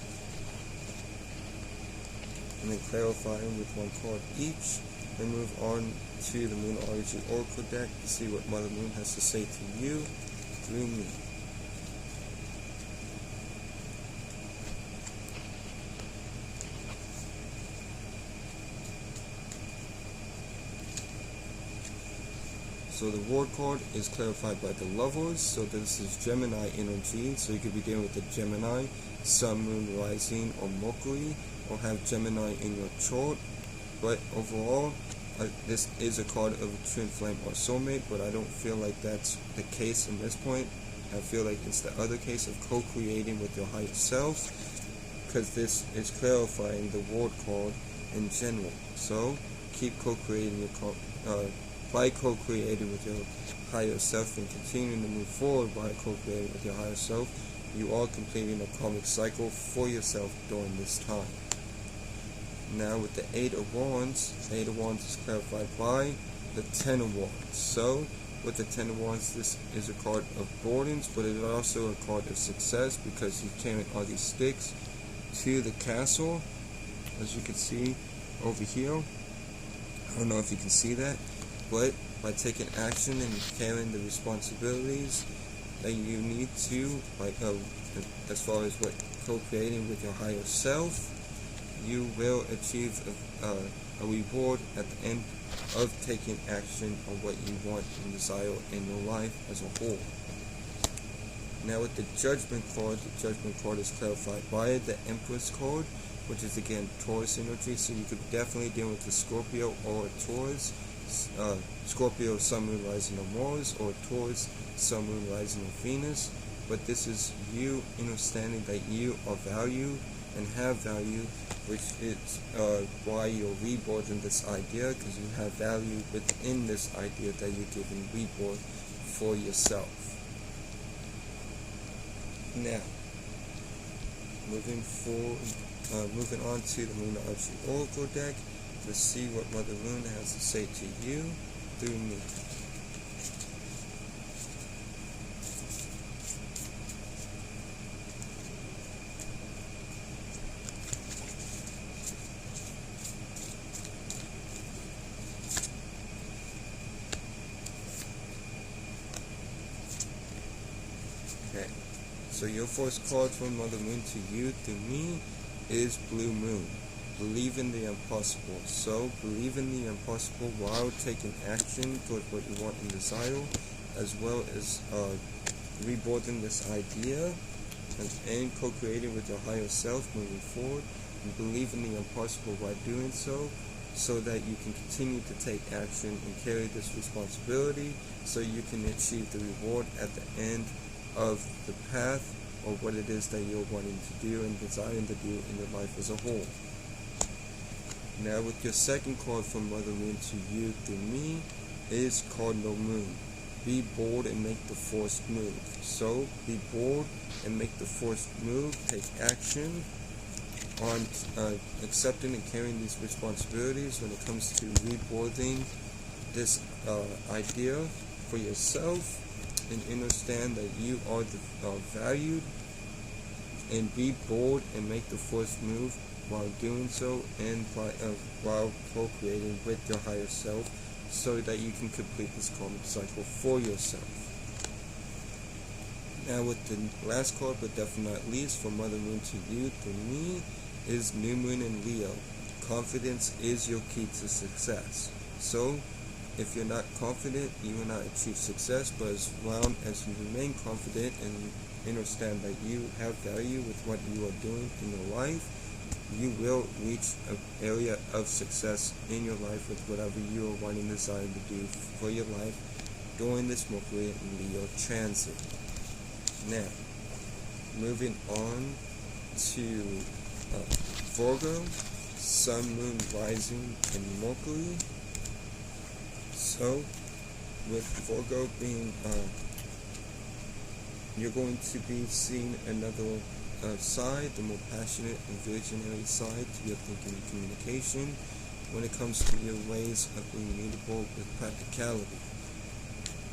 and then clarify them with one card each, and move on to the Moonology Oracle deck to see what Mother Moon has to say to you through me. So the War card is clarified by the Lovers. So this is Gemini energy. So you could be dealing with the Gemini, Sun, Moon, Rising, or Mercury, or have Gemini in your chart. But overall, this is a card of a twin flame or soulmate, but I don't feel like that's the case in this point. I feel like it's the other case of co-creating with your higher self, because this is clarifying the War card in general. So keep co-creating by co-creating with your higher self and continuing to move forward by co-creating with your higher self, you are completing a karmic cycle for yourself during this time. Now with the 8 of Wands, the 8 of Wands is clarified by the 10 of Wands. So with the 10 of Wands, this is a card of burdens, but it is also a card of success because you're carrying all these sticks to the castle, as you can see over here. I don't know if you can see that, but by taking action and carrying the responsibilities that you need to, like as far as what co-creating with your higher self, you will achieve a reward at the end of taking action on what you want and desire in your life as a whole. Now with the Judgment card is clarified by the Empress card, which is again Taurus energy. So you could definitely deal with the Scorpio or a Taurus. Scorpio, Sun, Moon, Rising, or Mars, or Taurus, Sun, Moon, Rising, or Venus. But this is you understanding that you are valued and have value, which is why you're rebirthing this idea, because you have value within this idea that you're giving rebirth for yourself. Now, moving on to the Moonology Oracle deck. Let's see what Mother Moon has to say to you through me. Okay, so your first card from Mother Moon to you through me is Blue Moon. Believe in the impossible. So, believe in the impossible while taking action towards what you want and desire, as well as rebirthing this idea and co-creating with your higher self moving forward. And believe in the impossible while doing so that you can continue to take action and carry this responsibility so you can achieve the reward at the end of the path or what it is that you're wanting to do and desiring to do in your life as a whole. Now with your second card from Mother Moon to you through me is Cardinal Moon. Be bold and make the forced move. So be bold and make the forced move. Take action on accepting and carrying these responsibilities when it comes to rebirthing this idea for yourself, and understand that you are valued, and be bold and make the forced move while doing so, and while co-creating with your higher self so that you can complete this karmic cycle for yourself. Now with the last card, but definitely not least, from Mother Moon to you through me is New Moon in Leo. Confidence is your key to success. So if you're not confident, you will not achieve success, but as long as you remain confident and understand that you have value with what you are doing in your life, you will reach an area of success in your life with whatever you are wanting to desire to do for your life during this Mercury and Leo transit. Now, moving on to Virgo, Sun, Moon, Rising, and Mercury. So, with Virgo being, you're going to be seeing another side, the more passionate and visionary side to your thinking and communication when it comes to your ways of being mutable with practicality.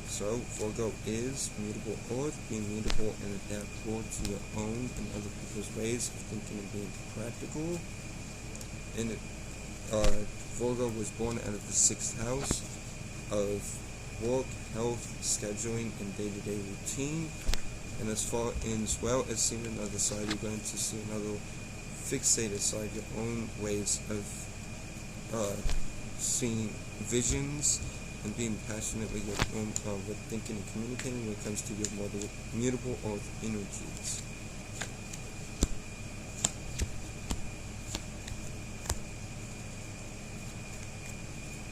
So, Virgo is mutable earth, being mutable and adaptable to your own and other people's ways of thinking and being practical. And Virgo was born out of the 6th house of work, health, scheduling, and day-to-day routine. And as well as seeing another side, you're going to see another fixated side, your own ways of seeing visions and being passionate with your own with thinking and communicating when it comes to your mutable earth energies.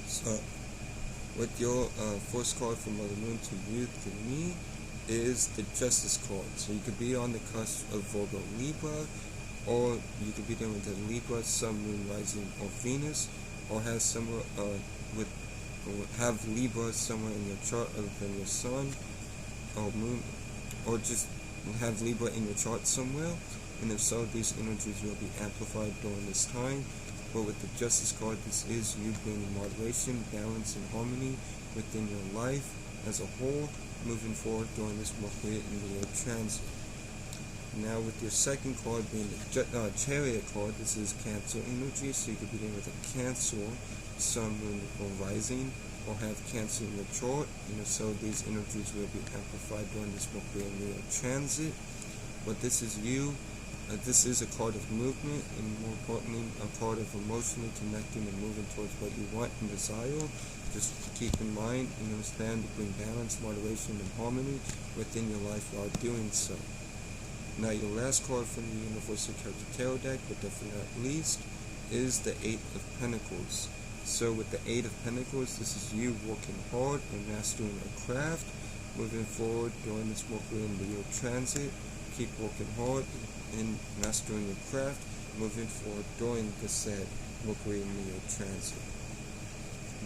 So, with your first card from Mother Moon to you to me is the Justice card. So you could be on the cusp of Virgo Libra, or you could be dealing with the Libra, Sun, Moon, Rising, or Venus, or have somewhere have Libra somewhere in your chart other than your Sun or Moon, or just have Libra in your chart somewhere. And if so, these energies will be amplified during this time. But with the Justice card, this is you bringing moderation, balance, and harmony within your life as a whole, moving forward during this Mercury and Leo transit. Now with your second card being the Chariot card, this is Cancer energy, so you could be dealing with a Cancer, Sun, Moon, or Rising, or have Cancer in your chart. So these energies will be amplified during this Mercury and Leo transit. But this is you. This is a card of movement, and more importantly, a card of emotionally connecting and moving towards what you want and desire. Just keep in mind and understand to bring balance, moderation, and harmony within your life while doing so. Now, your last card from the Universal Celtic Tarot deck, but definitely not least, is the 8 of Pentacles. So with the 8 of Pentacles, this is you working hard and mastering a craft, moving forward during this Mercury and Leo transit. Keep working hard and mastering your craft, moving forward during the said Mercury and Leo transit.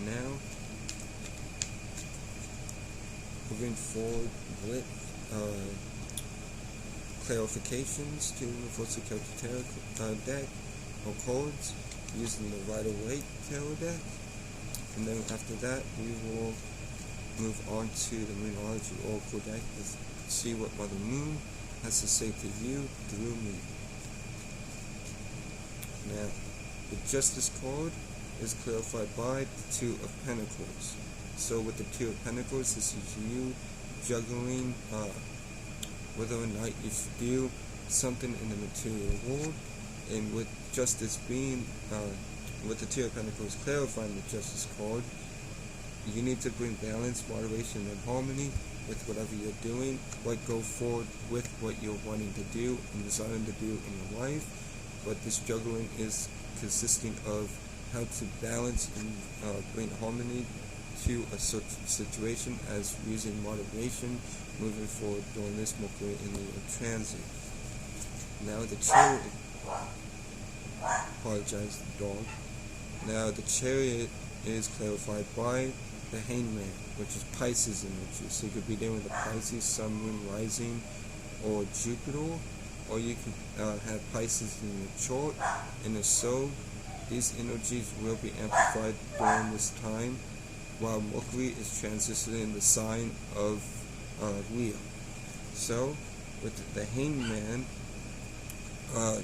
Now, moving forward with clarifications to Universal Celtic Tarot deck or cards using the Waite Tarot deck. And then after that, we will move on to the Moonology Oracle deck to see what Mother Moon has to say to you through me. Now, the Justice card is clarified by the Two of Pentacles. So with the Two of Pentacles, this is you juggling whether or not you feel something in the material world, and with Justice being with the Two of Pentacles clarifying the Justice card, you need to bring balance, moderation, and harmony with whatever you're doing, but go forward with what you're wanting to do and desiring to do in your life. But this juggling is consisting of how to balance and bring harmony to a certain situation as using moderation moving forward during this Mercury in Leo transit. Now the Chariot, apologize, the dog. Now the Chariot is clarified by the Hangman, which is Pisces energy. So you could be dealing with the Pisces, Sun, Moon, Rising, or Jupiter, or you could have Pisces in your chart. And if so, these energies will be amplified during this time while Mercury is transitioning the sign of Leo. So with the Hangman,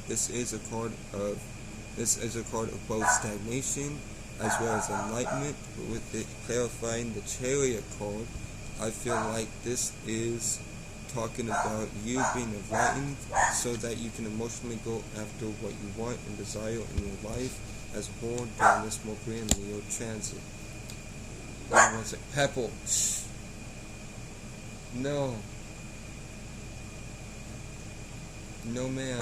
this is a card of both stagnation as well as enlightenment. But with it clarifying the Chariot card, I feel like this is talking about you being enlightened so that you can emotionally go after what you want and desire in your life as a whole during this Mercury and Leo transit. One second. Pepple. Shh. No. No, ma'am.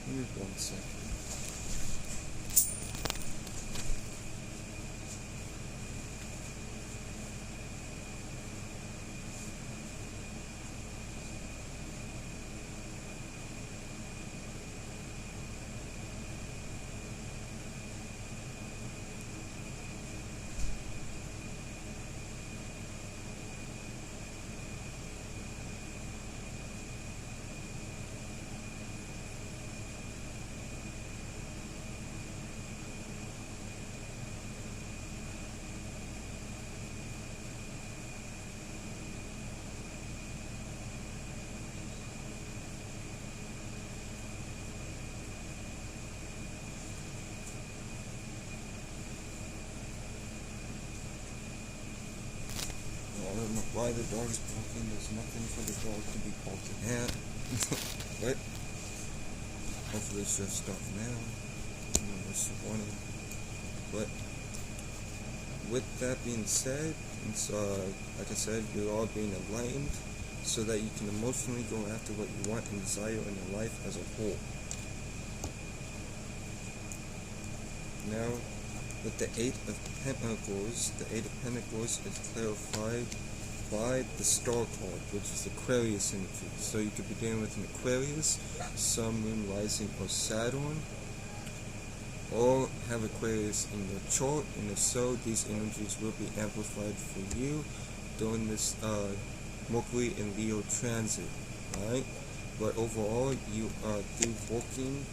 Give me 1 second. I don't know why the dog is barking. There's nothing for the dog to be barking at. But hopefully it should stop now. That's the warning. But with that being said, it's like I said, you're all being enlightened so that you can emotionally go after what you want and desire in your life as a whole. Now, with the Eight of Pentacles, the Eight of Pentacles is clarified by the Star card, which is Aquarius energy. So you could be dealing with an Aquarius, Sun, Moon, Rising, or Saturn, or have Aquarius in your chart, and if so, these energies will be amplified for you during this Mercury and Leo transit, alright? But overall, you are through working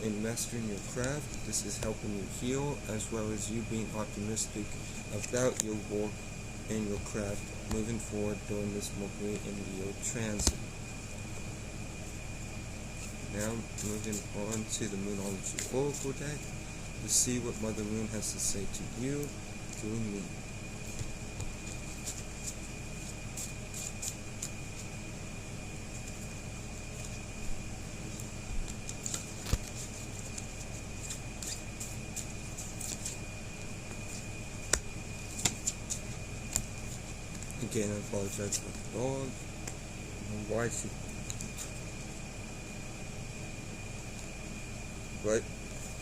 and mastering your craft. This is helping you heal, as well as you being optimistic about your work and your craft moving forward during this Mercury and Leo transit. Now, moving on to the Moonology Oracle deck to see what Mother Moon has to say to you through me. Again, I apologize for the dog. Why she? But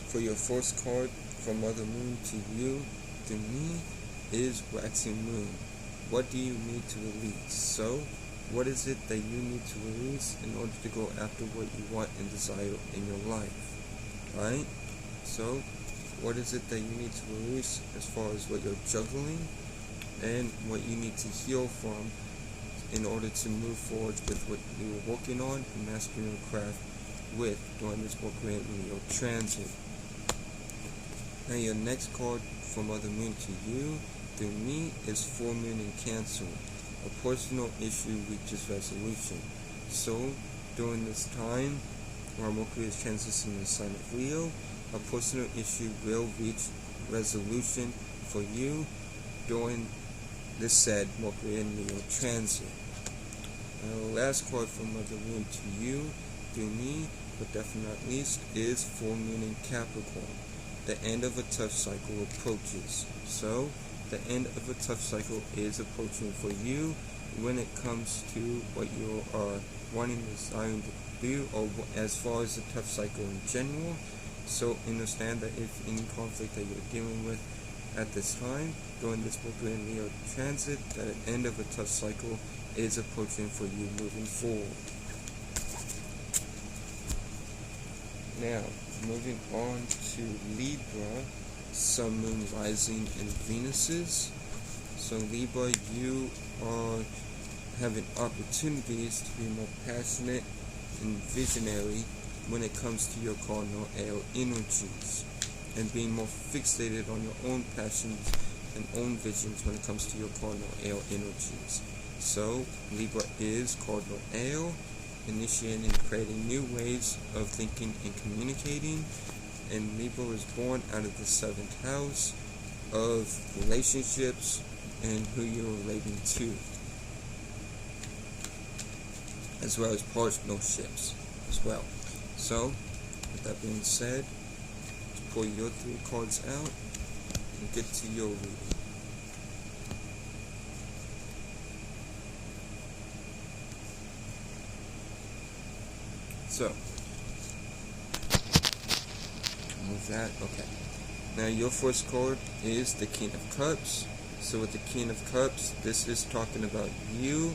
for your first card from Mother Moon to you, to me, is Waxing Moon. What do you need to release? So, what is it that you need to release in order to go after what you want and desire in your life? Right? So, what is it that you need to release as far as what you're juggling and what you need to heal from in order to move forward with what you were working on and mastering your craft with during this Mercury and Leo transit. Now your next card from Mother Moon to you through me is Full Moon in Cancer. A personal issue reaches resolution. So during this time where Mercury is transitioning the sign of Leo, a personal issue will reach resolution for you during this said Mercury and Leo transit. Now the last card from Mother Moon to you through me, but definitely not least, is Full Moon in Capricorn. The end of a tough cycle approaches. So the end of a tough cycle is approaching for you when it comes to what you are wanting, desiring to do, or as far as the tough cycle in general. So understand that if any conflict that you're dealing with at this time during this Mercury and Leo transit, that the end of a tough cycle is approaching for you moving forward. Now, moving on to Libra, Sun, Moon, Rising, and Venuses. So Libra, you are having opportunities to be more passionate and visionary when it comes to your cardinal air energies, and being more fixated on your own passions and own visions when it comes to your cardinal air energies. So Libra is cardinal air, initiating and creating new ways of thinking and communicating, and Libra was born out of the 7th house of relationships and who you're relating to, as well as partnerships as well. So, with that being said, let's pull your 3 cards out and get to your reading. So, move that. Okay. Now your first card is the King of Cups. So with the King of Cups, this is talking about you.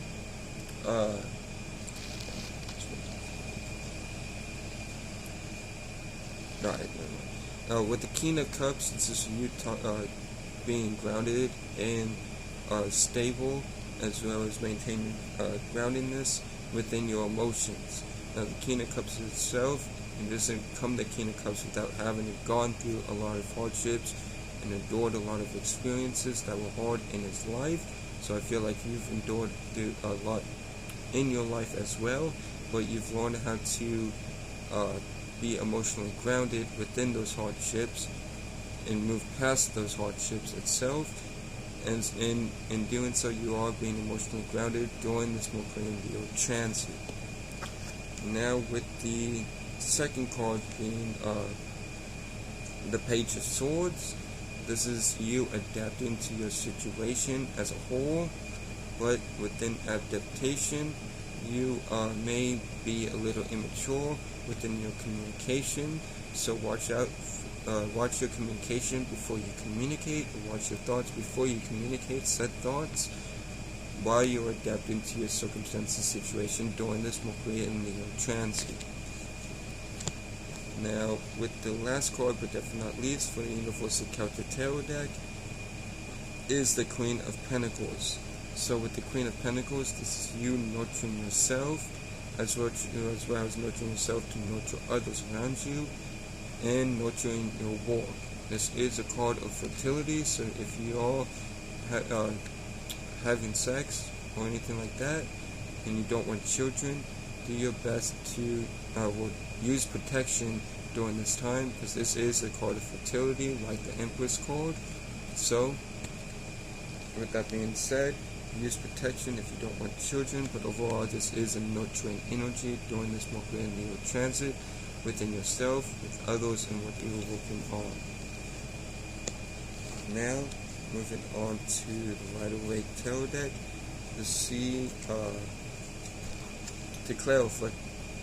With the King of Cups, this is you being grounded and stable, as well as maintaining groundedness within your emotions. Now the King of Cups itself, it doesn't come the King of Cups without having gone through a lot of hardships and endured a lot of experiences that were hard in his life. So I feel like you've endured a lot in your life as well, but you've learned how to be emotionally grounded within those hardships and move past those hardships itself. And in doing so, you are being emotionally grounded during this Mercury and Leo transit. Now with the second card being the Page of Swords, this is you adapting to your situation as a whole, but within adaptation, you may be a little immature within your communication. So watch out, watch your communication before you communicate, or watch your thoughts before you communicate said thoughts, while you're adapting to your circumstances, situation during this Mercury and Leo transit. Now, with the last card, but definitely not least, for the Universal Celtic Tarot deck, is the Queen of Pentacles. So with the Queen of Pentacles, this is you nurturing yourself, as well as nurturing yourself to nurture others around you, and nurturing your work. This is a card of fertility, so if you are having sex or anything like that, and you don't want children, do your best to use protection during this time, because this is a card of fertility, like the Empress card. So, with that being said, use protection if you don't want children, but overall this is a nurturing energy during this Mercury and Leo transit within yourself, with others, and what you're working on. Now, moving on to the Rider-Waite Tarot deck to see, to clarify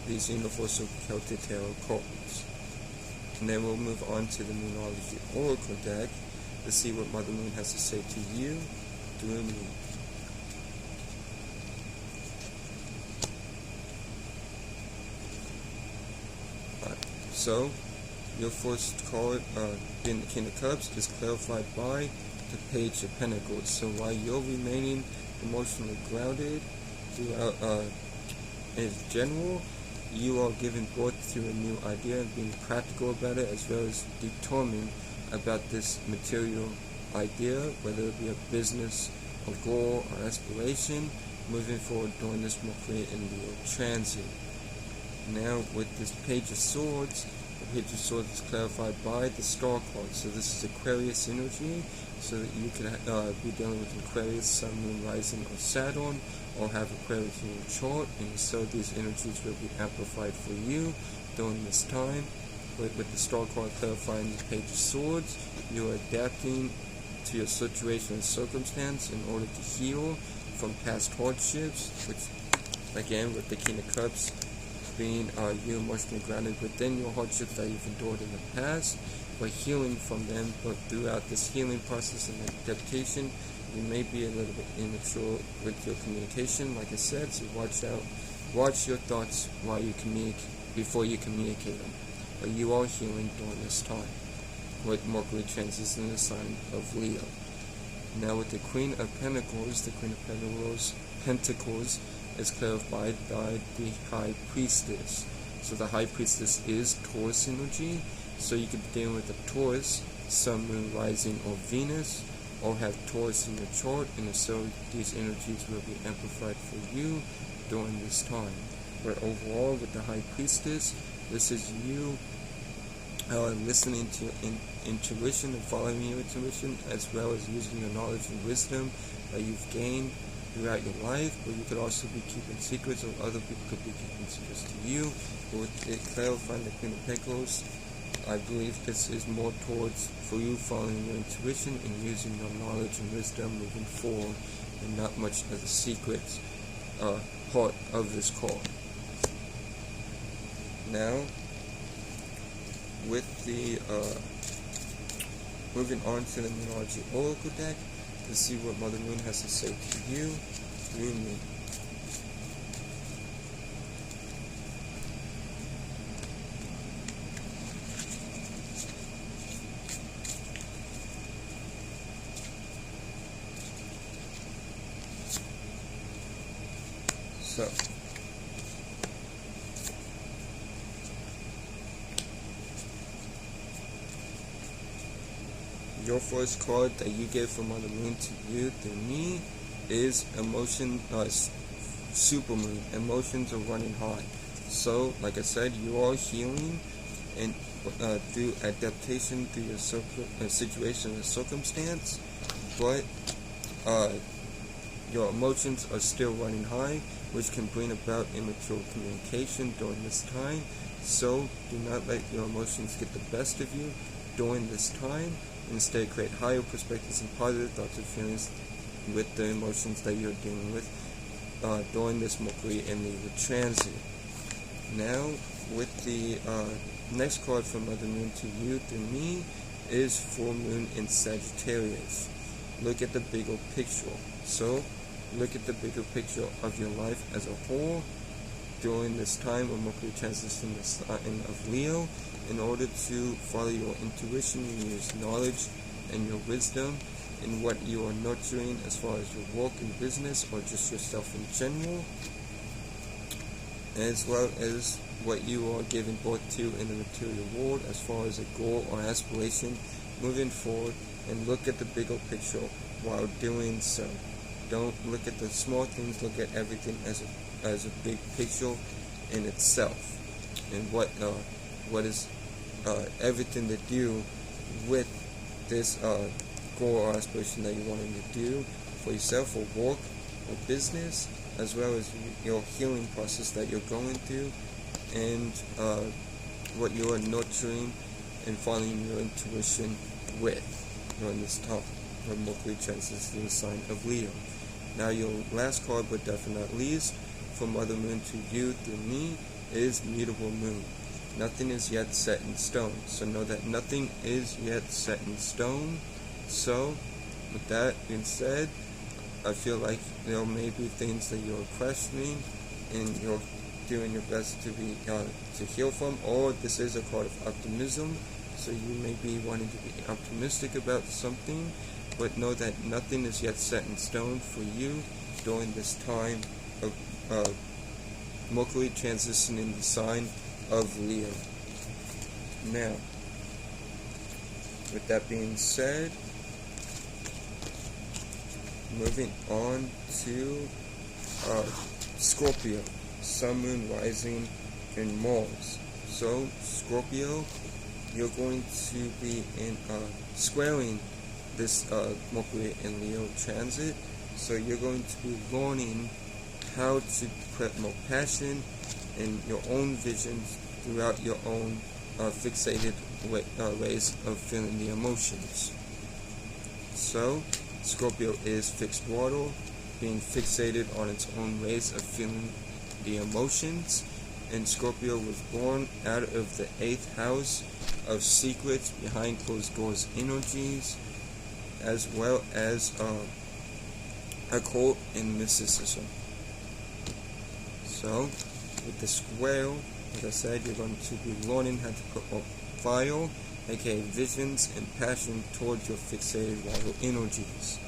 these Universal Celtic Tarot cards. And then we'll move on to the Moonology Oracle deck to see what Mother Moon has to say to you through me. So, your first card, being the King of Cups, is clarified by the Page of Pentacles. So while you're remaining emotionally grounded throughout in general, you are giving birth to a new idea and being practical about it, as well as determined about this material idea, whether it be a business, a goal, or aspiration, moving forward during this Mercury in Leo transit. Now, with this Page of Swords, the Page of Swords is clarified by the Star card. So this is Aquarius energy, so that you can be dealing with Aquarius, Sun, Moon, Rising, or Saturn, or have Aquarius in your chart, and so these energies will be amplified for you during this time. With the Star card clarifying the Page of Swords, you are adapting to your situation and circumstance in order to heal from past hardships, which, again, with the King of Cups being you emotionally grounded within your hardships that you've endured in the past, but healing from them. But throughout this healing process and adaptation, you may be a little bit immature with your communication, like I said, so watch your thoughts while you before you communicate them. But you are healing during this time, with Mercury transiting the sign of Leo. Now with the Queen of Pentacles, Pentacles is clarified by the High Priestess. So the High Priestess is Taurus energy, so you could be dealing with a Taurus, Sun, Moon, Rising, or Venus, or have Taurus in your chart, and so these energies will be amplified for you during this time. But overall, with the High Priestess, this is you listening to your intuition and following your intuition, as well as using your knowledge and wisdom that you've gained throughout your life. But you could also be keeping secrets, or other people could be keeping secrets to you. But with it clarifying the Queen of Pentacles, I believe this is more towards for you following your intuition and using your knowledge and wisdom moving forward, and not much of the secrets part of this card. Now, with the moving on to the Moonology Oracle deck to see what Mother Moon has to say to you through me. So, your first card that you get from Mother Moon to you through me is Super Moon. Emotions are running high. So, like I said, you are healing and through adaptation through your situation and circumstance, but your emotions are still running high, which can bring about immature communication during this time. So do not let your emotions get the best of you during this time. Instead, create higher perspectives and positive thoughts and feelings with the emotions that you're dealing with during this Mercury and Leo transit. Now, with the next card from Mother Moon to you through me is Full Moon in Sagittarius. Look at the bigger picture. So, look at the bigger picture of your life as a whole during this time of Mercury transiting the sign of Leo. In order to follow your intuition, you use knowledge and your wisdom in what you are nurturing as far as your work and business, or just yourself in general, as well as what you are giving birth to in the material world as far as a goal or aspiration moving forward. And look at the bigger picture while doing so. Don't look at the small things, look at everything as a big picture in itself, and what is everything to do with this goal or aspiration that you're wanting to do for yourself, or work, or business, as well as your healing process that you're going through, and what you are nurturing and following your intuition with during this time when Mercury transits the sign of Leo. Now, your last card, but definitely not least, from Mother Moon to you through me is Mutable Moon. Nothing is yet set in stone. So know that nothing is yet set in stone. So, with that being said, I feel like there may be things that you're questioning and you're doing your best to be to heal from, or this is a card of optimism. So you may be wanting to be optimistic about something, but know that nothing is yet set in stone for you during this time of Mercury transitioning the sign of Leo. Now, with that being said, moving on to Scorpio, Sun, Moon, Rising, and Mars. So, Scorpio, you're going to be in squaring this Mercury and Leo transit. So you're going to be learning how to put more passion in your own visions throughout your own fixated ways of feeling the emotions. So, Scorpio is fixed water, being fixated on its own ways of feeling the emotions. And Scorpio was born out of the 8th house of secrets, behind closed doors energies, as well as occult and mysticism. So, with the square, like I said, you're going to be learning how to put more fire, aka visions and passion, towards your fixated water energies.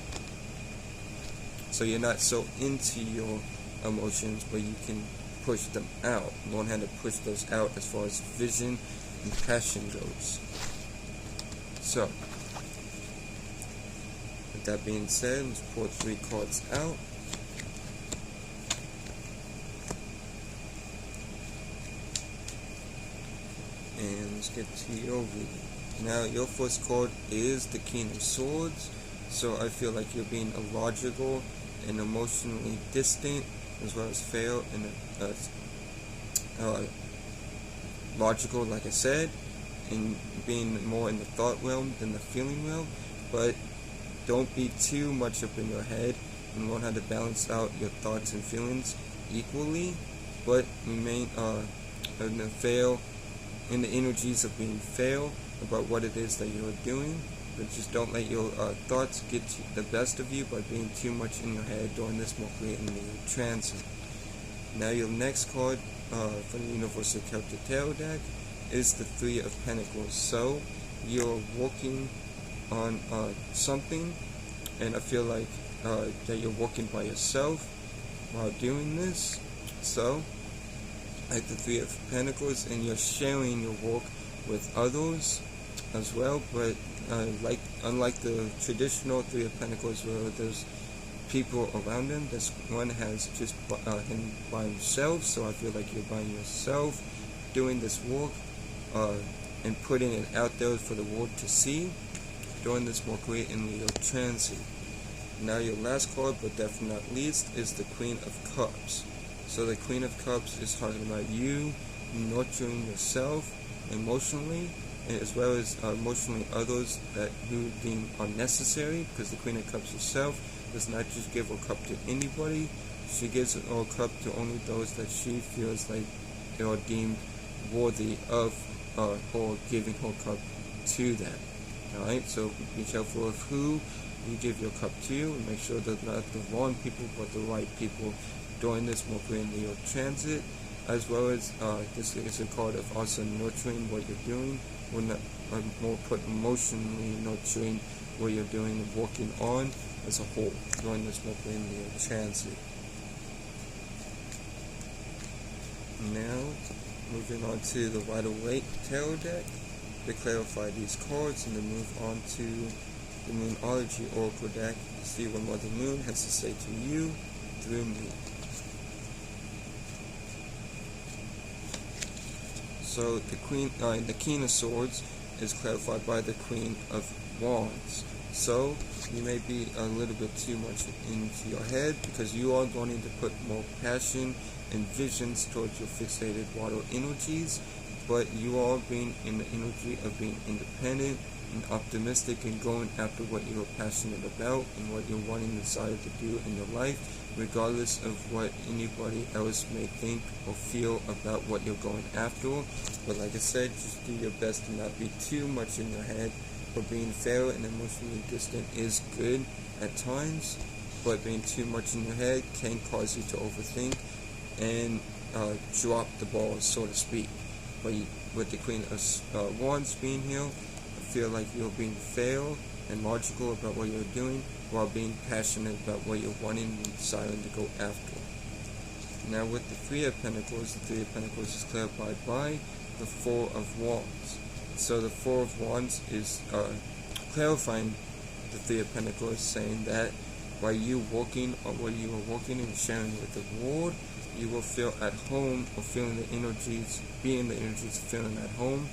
So you're not so into your emotions, but you can push them out. Learn how to push those out as far as vision and passion goes. So, with that being said, let's pull 3 cards out. And let's get to your reading. Now, your first card is the King of Swords. So I feel like you're being illogical and emotionally distant, as well as fail and logical, like I said, and being more in the thought realm than the feeling realm. But don't be too much up in your head, and learn how to balance out your thoughts and feelings equally, but remain in the fail, in the energies of being fail about what it is that you're doing. But just don't let your thoughts get the best of you by being too much in your head during this Mercury and Leo transit. Now your next card from the Universal Celtic Tarot deck is the 3 of Pentacles. So you're working on something, and I feel like that you're working by yourself while doing this. So, like the 3 of Pentacles, and you're sharing your work with others as well, but unlike the traditional 3 of Pentacles where there's people around him, this one has just him by himself. So I feel like you're by yourself doing this work and putting it out there for the world to see during this Mercury and Leo transit. Now your last card, but definitely not least, is the Queen of Cups. So the Queen of Cups is talking about you nurturing yourself emotionally, as well as emotionally others that you deem unnecessary, because the Queen of Cups herself does not just give her cup to anybody. She gives her cup to only those that she feels like they are deemed worthy of her giving her cup to them. Alright, so be careful of who you give your cup to, and make sure that not the wrong people but the right people during this Mercury and Leo transit, as well as this is a card of also nurturing what you're doing, or not, more put emotionally nurturing what you're doing and working on as a whole during this Mercury and Leo transit. Now, moving on to the Waite Tarot deck to clarify these cards, and then move on to the Moonology Oracle deck to see what Mother Moon has to say to you through me. So the King of Swords is clarified by the Queen of Wands. So you may be a little bit too much into your head, because you are going to put more passion and visions towards your fixated water energies, but you are being in the energy of being independent and optimistic and going after what you're passionate about and what you're wanting desire to do in your life, regardless of what anybody else may think or feel about what you're going after. But like I said, just do your best to not be too much in your head. But being fair and emotionally distant is good at times, but being too much in your head can cause you to overthink and drop the ball, so to speak. But with the Queen of Wands being here, I feel like you're being fair and logical about what you're doing, while being passionate about what you're wanting and desiring to go after. Now with the Three of Pentacles is clarified by the Four of Wands. So the Four of Wands is clarifying the Three of Pentacles, saying that while you are walking and sharing with the Lord, you will feel at home, or feeling the energies, feeling at home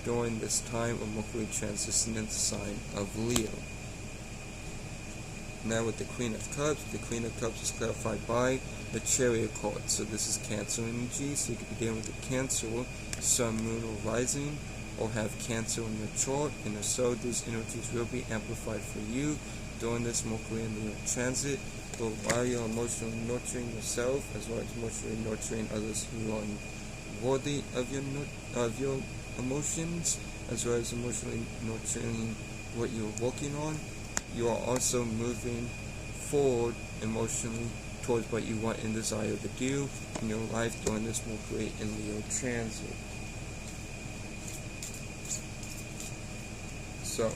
during this time of Mercury transition in the sign of Leo. Now with the Queen of Cups is clarified by the Chariot card. So this is Cancer energy, so you could be dealing with the Cancer, Sun, Moon, or Rising, or have Cancer in your chart, and if so, these energies will be amplified for you during this Mercury and Leo transit. But while you're emotionally nurturing yourself, as well as emotionally nurturing others who are worthy of your emotions, as well as emotionally nurturing what you're working on, you are also moving forward emotionally towards what you want and desire to do in your life during this Mercury and Leo transit. So,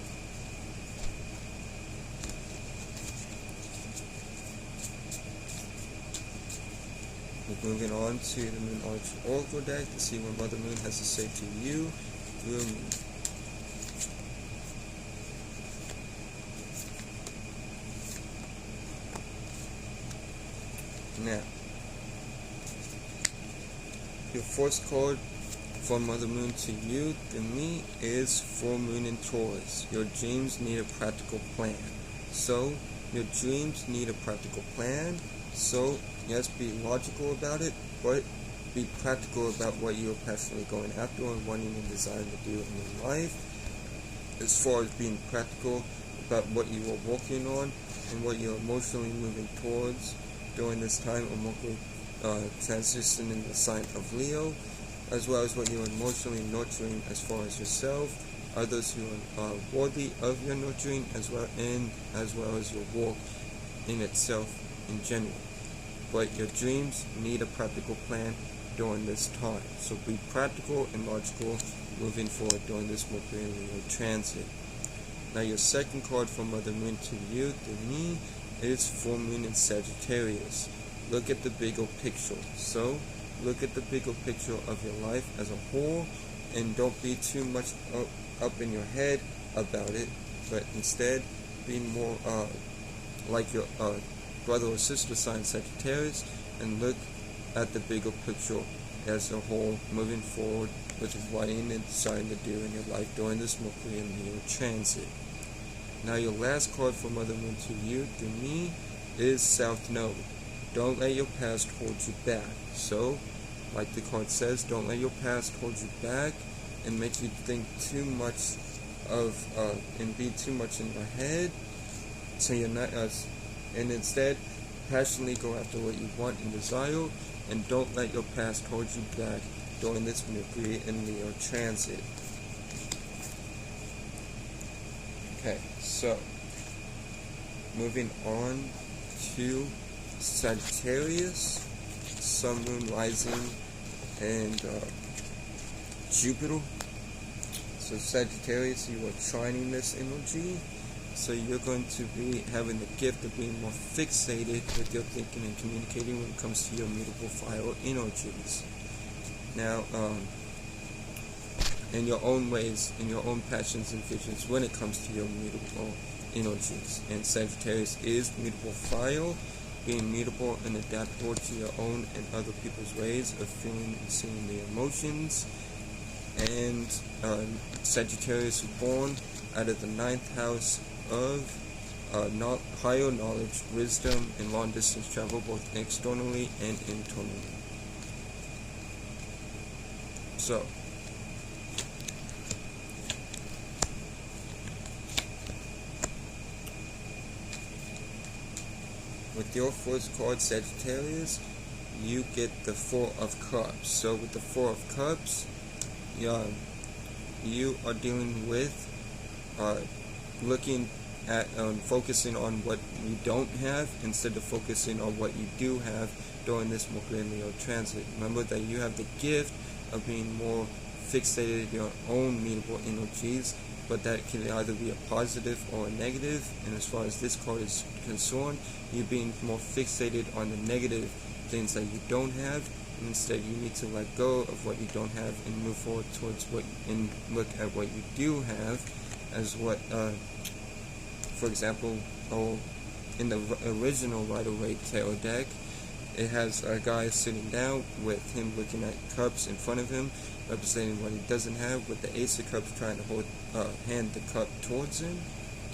we're moving on to the Moonology Oracle deck to see what Mother Moon has to say to you through Moon. Now, your first card for Mother Moon to you, to me, is Full Moon in Taurus. Your dreams need a practical plan. So, your dreams need a practical plan. So, yes, be logical about it, but be practical about what you're passionately going after and wanting and desiring to do in your life. As far as being practical about what you are working on and what you're emotionally moving towards during this time of Mercury transition in the sign of Leo, as well as what you're emotionally nurturing as far as yourself, others who are worthy of your nurturing, as well as your work in itself in general. But your dreams need a practical plan during this time. So be practical and logical moving forward during this Mercury and Leo transit. Now your second card from Mother Moon to you, to me, is Full Moon in Sagittarius. Look at the bigger picture. So look at the bigger picture of your life as a whole, and don't be too much up in your head about it, but instead be more like your brother or sister sign Sagittarius, and look at the bigger picture as a whole, moving forward with wanting and deciding to do in your life during this Mercury and Leo transit. Now your last card for Mother Moon to you, to me, is South Node. Don't let your past hold you back. So, like the card says, don't let your past hold you back and make you think too much and be too much in your head, so you're not and instead passionately go after what you want and desire, and don't let your past hold you back during this Mercury and Leo transit. Okay, so moving on to Sagittarius, Sun, Moon, Rising, and Jupiter. So Sagittarius, you are trining this energy. So you're going to be having the gift of being more fixated with your thinking and communicating when it comes to your mutable fire energies. Now, in your own ways, in your own passions and visions when it comes to your mutable energies. And Sagittarius is mutable fire, being mutable and adaptable to your own and other people's ways of feeling and seeing the emotions. And Sagittarius was born out of the 9th house of higher knowledge, wisdom, and long distance travel, both externally and internally. So, with your first card, Sagittarius, you get the Four of Cups. So with the Four of Cups, you are dealing with looking at focusing on what you don't have instead of focusing on what you do have during this Mercury and Leo transit. Remember that you have the gift of being more fixated in your own mutable energies but that can either be a positive or a negative. And as far as this card is concerned, you're being more fixated on the negative things that you don't have, and instead you need to let go of what you don't have and move forward towards and look at what you do have. As what, for example, in the original Waite tarot deck, it has a guy sitting down with him looking at cups in front of him, representing what he doesn't have, with the Ace of Cups trying to hand the cup towards him,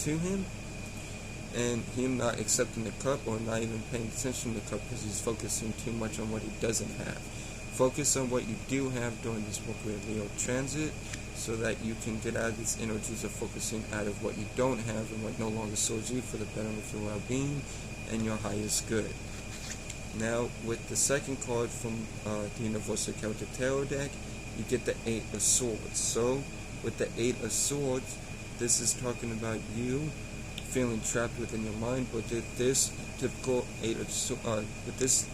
to him, and him not accepting the cup or not even paying attention to the cup because he's focusing too much on what he doesn't have. Focus on what you do have during this Mercury Leo transit, so that you can get out of these energies of focusing out of what you don't have and what no longer serves you for the betterment of your well-being and your highest good. Now, with the second card from the Universal Celtic Tarot deck, you get the Eight of Swords. So, with the Eight of Swords, this is talking about you feeling trapped within your mind, but with this typical with this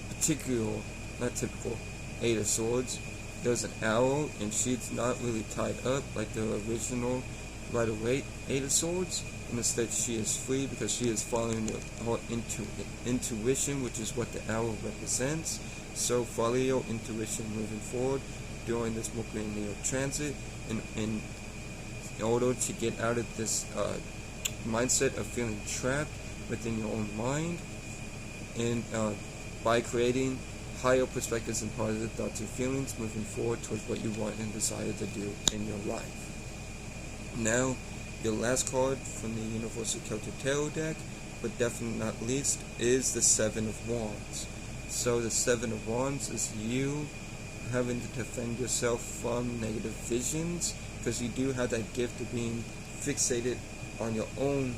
particular, not typical, Eight of Swords, there's an arrow, and she's not really tied up like the original Waite Eight of Swords. And instead, she is free because she is following her intuition, which is what the arrow represents. So follow your intuition moving forward during this Mercury and Leo transit, in order to get out of this mindset of feeling trapped within your own mind, and by creating higher perspectives and positive thoughts and feelings moving forward towards what you want and desire to do in your life. Now, your last card from the Universal Celtic Tarot deck, but definitely not least, is the Seven of Wands. So the Seven of Wands is you having to defend yourself from negative visions, because you do have that gift of being fixated on your own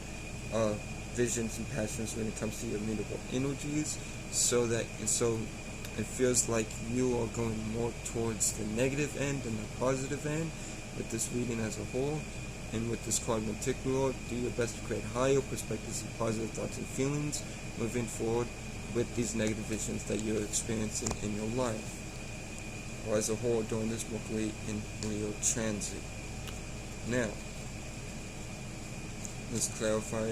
visions and passions when it comes to your mutable energies, so it feels like you are going more towards the negative end than the positive end with this reading as a whole. And with this card in particular, do your best to create higher perspectives and positive thoughts and feelings moving forward with these negative visions that you're experiencing in your life, or as a whole during this Mercury and Leo transit. Now, let's clarify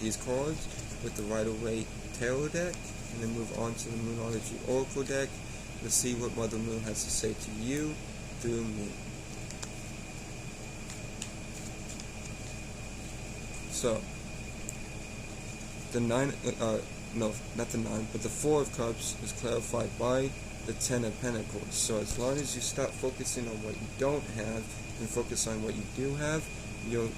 these cards with the Waite Tarot deck, and then move on to the Moonology Oracle deck. Let's see what Mother Moon has to say to you through me. So, the the Four of Cups is clarified by the Ten of Pentacles. So as long as you stop focusing on what you don't have and focus on what you do have, you'll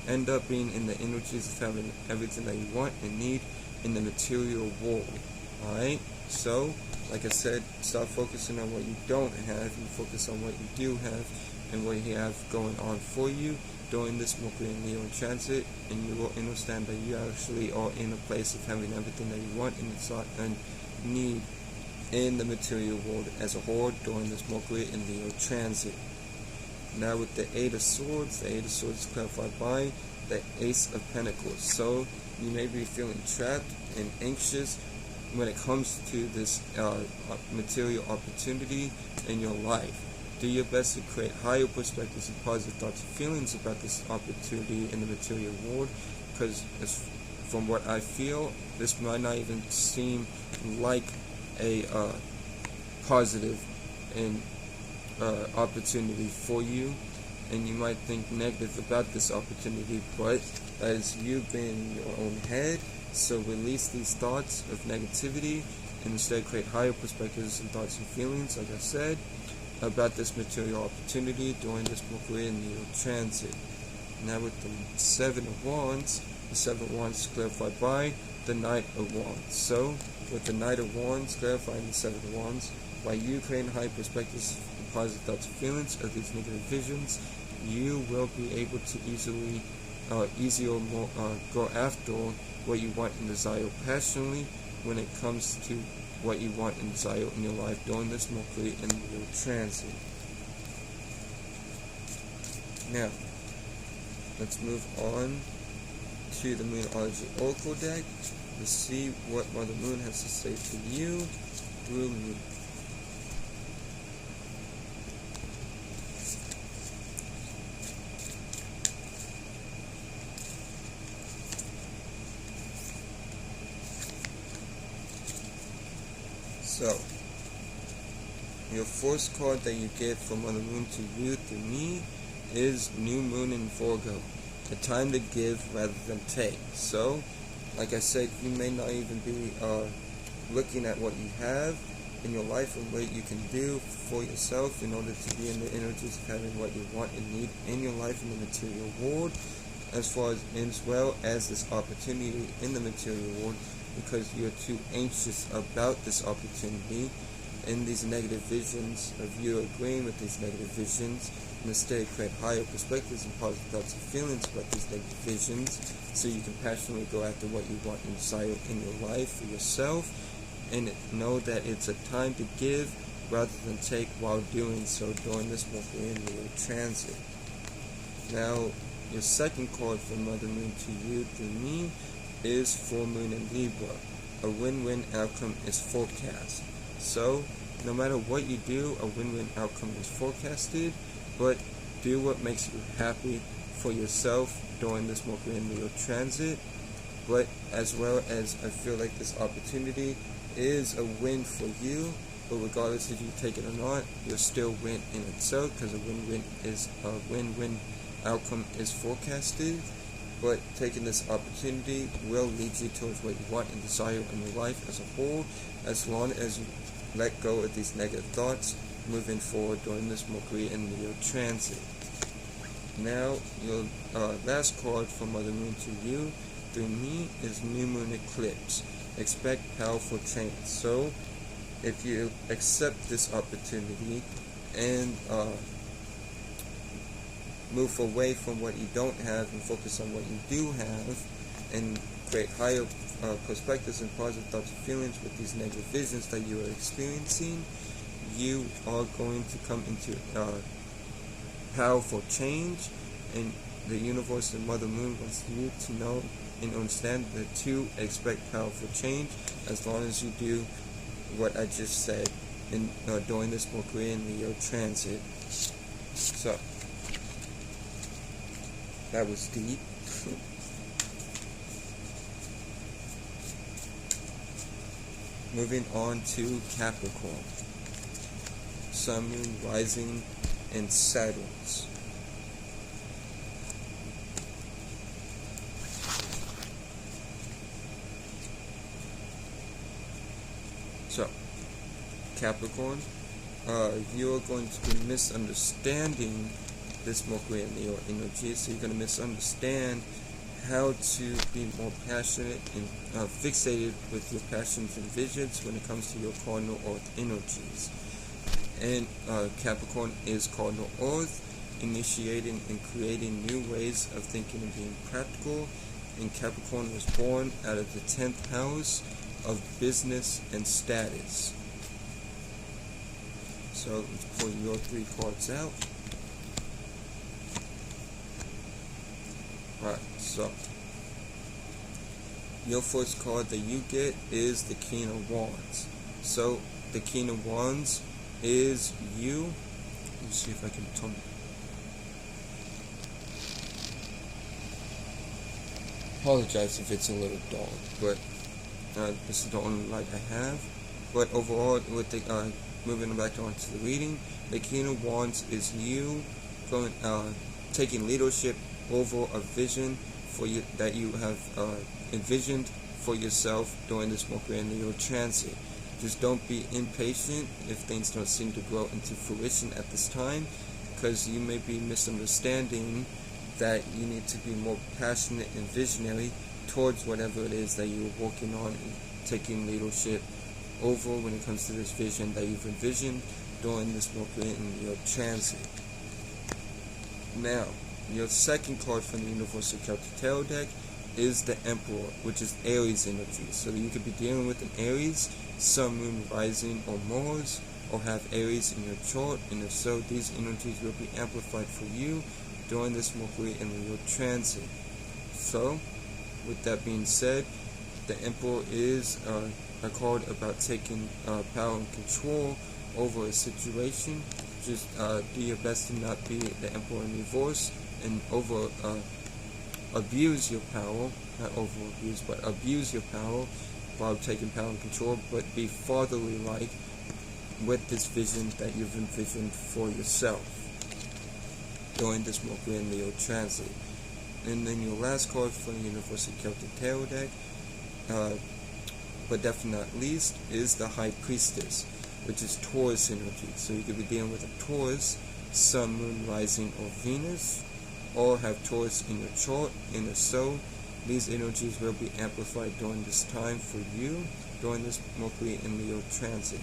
end up being in the energies of having everything that you want and need in the material world. Alright? So, like I said, stop focusing on what you don't have and focus on what you do have and what you have going on for you during this Mercury and Leo transit, and you will understand that you actually are in a place of having everything that you want and need in the material world as a whole during this Mercury and Leo transit. Now with the Eight of Swords, the Eight of Swords is clarified by the Ace of Pentacles. So you may be feeling trapped and anxious when it comes to this material opportunity in your life. Do your best to create higher perspectives and positive thoughts and feelings about this opportunity in the material world, because from what I feel, this might not even seem like a positive and opportunity for you, and you might think negative about this opportunity, but as you've been in your own head, so release these thoughts of negativity and instead create higher perspectives and thoughts and feelings, like I said, about this material opportunity during this Mercury and Leo transit. Now with the Seven of Wands, the Seven of Wands is clarified by the Knight of Wands. So with the Knight of Wands clarifying the Seven of Wands, by you creating high perspectives and positive thoughts and feelings of these negative visions, you will be able to easier go after what you want and desire passionately when it comes to what you want and desire in your life during this Mercury and Leo transit. Now, let's move on to the Moonology Oracle deck. Let's see what Mother Moon has to say to you through me. So, your first card that you get from Mother Moon to you through me is New Moon in Virgo. A time to give rather than take. So, like I said, you may not even be looking at what you have in your life and what you can do for yourself in order to be in the energies of having what you want and need in your life in the material world, as well as this opportunity in the material world, because you're too anxious about this opportunity and these negative visions of you agreeing with these negative visions, and instead create higher perspectives and positive thoughts and feelings about these negative visions, so you can passionately go after what you want and desire in your life for yourself, and know that it's a time to give rather than take while doing so during this Mercury and Leo transit. Now, your second card from Mother Moon to you through me is Full Moon in Libra. A win-win outcome is forecast. So, no matter what you do, a win-win outcome is forecasted, but do what makes you happy for yourself during this Mercury and Leo transit. But as well as I feel like this opportunity is a win for you, but regardless if you take it or not, you'll still win in itself, because a win-win outcome is forecasted. But taking this opportunity will lead you towards what you want and desire in your life as a whole, as long as you let go of these negative thoughts moving forward during this Mercury and Leo transit. Now, your last card from Mother Moon to you through me is New Moon Eclipse. Expect powerful change. So, if you accept this opportunity and move away from what you don't have and focus on what you do have, and create higher perspectives and positive thoughts and feelings with these negative visions that you are experiencing, you are going to come into powerful change, and the universe and Mother Moon wants you to know and understand that to expect powerful change, as long as you do what I just said in during this Mercury and Leo transit. So, that was deep. Moving on to Capricorn. Sun, Moon, Rising, and Saturns. So, Capricorn, you're going to be misunderstanding this Mercury and Leo energy, so you're going to misunderstand how to be more passionate and fixated with your passions and visions when it comes to your cardinal earth energies. And Capricorn is cardinal earth, initiating and creating new ways of thinking and being practical. And Capricorn was born out of the 10th house of business and status. So let's pull your 3 cards out. Alright, so your first card that you get is the King of Wands. So the King of Wands is you. Let me see if I can turn it. Apologize if it's a little dark, but this is the only light I have. But overall, with the moving back on to the reading, the King of Wands is you going taking leadership over a vision for you that you have envisioned for yourself during this Mercury and Leo transit. Just don't be impatient if things don't seem to grow into fruition at this time, because you may be misunderstanding that you need to be more passionate and visionary towards whatever it is that you're working on and taking leadership over when it comes to this vision that you've envisioned during this Mercury and Leo transit. Now, your second card from the Universal Celtic Tarot deck is the Emperor, which is Aries energy. So you could be dealing with an Aries, Sun, Moon, Rising, or Mars, or have Aries in your chart, and if so, these energies will be amplified for you during this Mercury and Leo transit. So, with that being said, the Emperor is a card about taking power and control over a situation. Just do your best to not be the Emperor in reverse and abuse your power, not over abuse, but abuse your power while taking power and control, but be fatherly like with this vision that you've envisioned for yourself during this Mercury and Leo transit. And then your last card from the Universal Celtic Tarot deck, but definitely not least, is the High Priestess, which is Taurus energy. So you could be dealing with a Taurus, Sun, Moon, Rising, or Venus, or have Taurus in your chart. And if so, these energies will be amplified during this time for you, during this Mercury and Leo transit.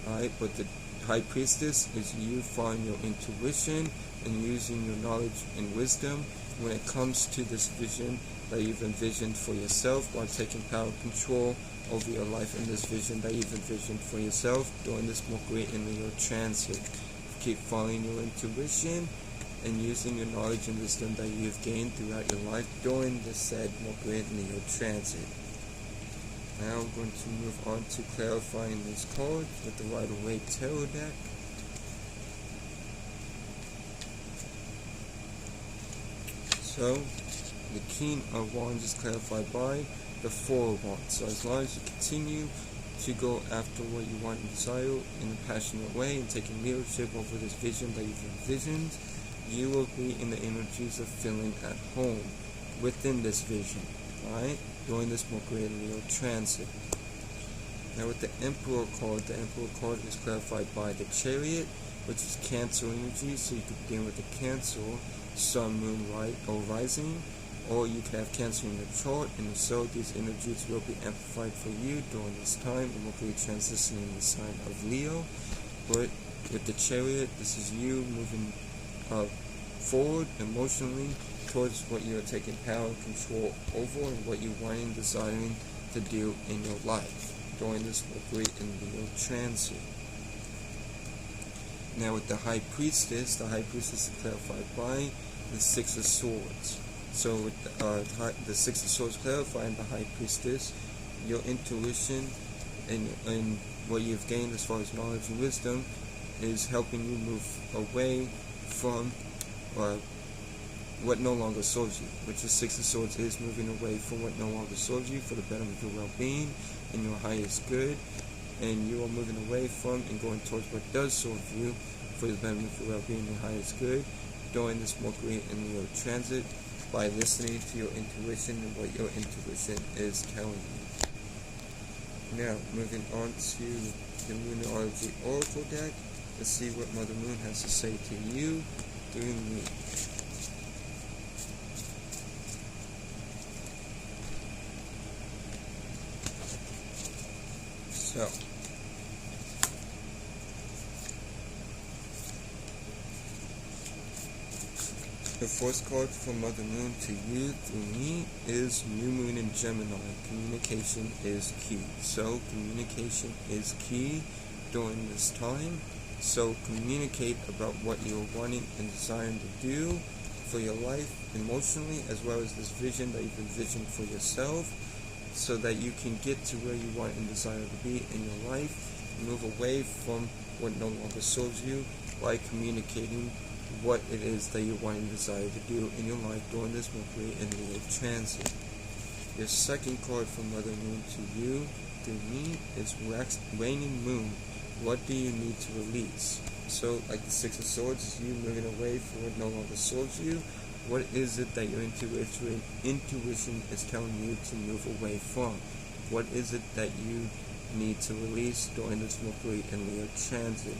Alright, but the High Priestess is you following your intuition and using your knowledge and wisdom when it comes to this vision that you've envisioned for yourself, while taking power and control over your life in this vision that you've envisioned for yourself during this Mercury and Leo transit. Keep following your intuition and using your knowledge and wisdom that you've gained throughout your life during the said Mercury and Leo transit. Now I'm going to move on to clarifying these cards with the Waite Tarot deck. So, the King of Wands is clarified by the Four of Wands. So as long as you continue to go after what you want and desire in a passionate way and taking leadership over this vision that you've envisioned, you will be in the energies of feeling at home within this vision, alright, during this Mercury and Leo transit. Now with the Emperor card is clarified by the Chariot, which is Cancer energy, so you could begin with the Cancer, Sun, Moon, or Rising, or you could have Cancer in your chart, and so these energies will be amplified for you during this time, and Mercury transitioning the sign of Leo. But with the Chariot, this is you moving forward emotionally towards what you're taking power and control over, and what you're wanting, desiring to do in your life during this Mercury and Leo transit. Now with the High Priestess is clarified by the Six of Swords. So with the Six of Swords clarifying the High Priestess, your intuition and what you've gained as far as knowledge and wisdom is helping you move away from what no longer serves you, which the Six of Swords is moving away from what no longer serves you for the benefit of your well-being and your highest good, and you are moving away from and going towards what does serve you for the benefit of your well-being and your highest good during this Mercury and Leo transit, by listening to your intuition and what your intuition is telling you. Now, moving on to the Moonology Oracle deck, let's see what Mother Moon has to say to you through me. So, the first card from Mother Moon to you through me is New Moon in Gemini. Communication is key. So communication is key during this time. So communicate about what you're wanting and desiring to do for your life emotionally, as well as this vision that you've envisioned for yourself, so that you can get to where you want and desire to be in your life. Move away from what no longer serves you by communicating what it is that you want and desire to do in your life during this Mercury and Leo transit. Your second card from Mother Moon to you through me is Waning Moon. What do you need to release? So, like the Six of Swords is you moving away from what no longer serves you. What is it that your intuition is telling you to move away from? What is it that you need to release during this Mercury and Leo transit?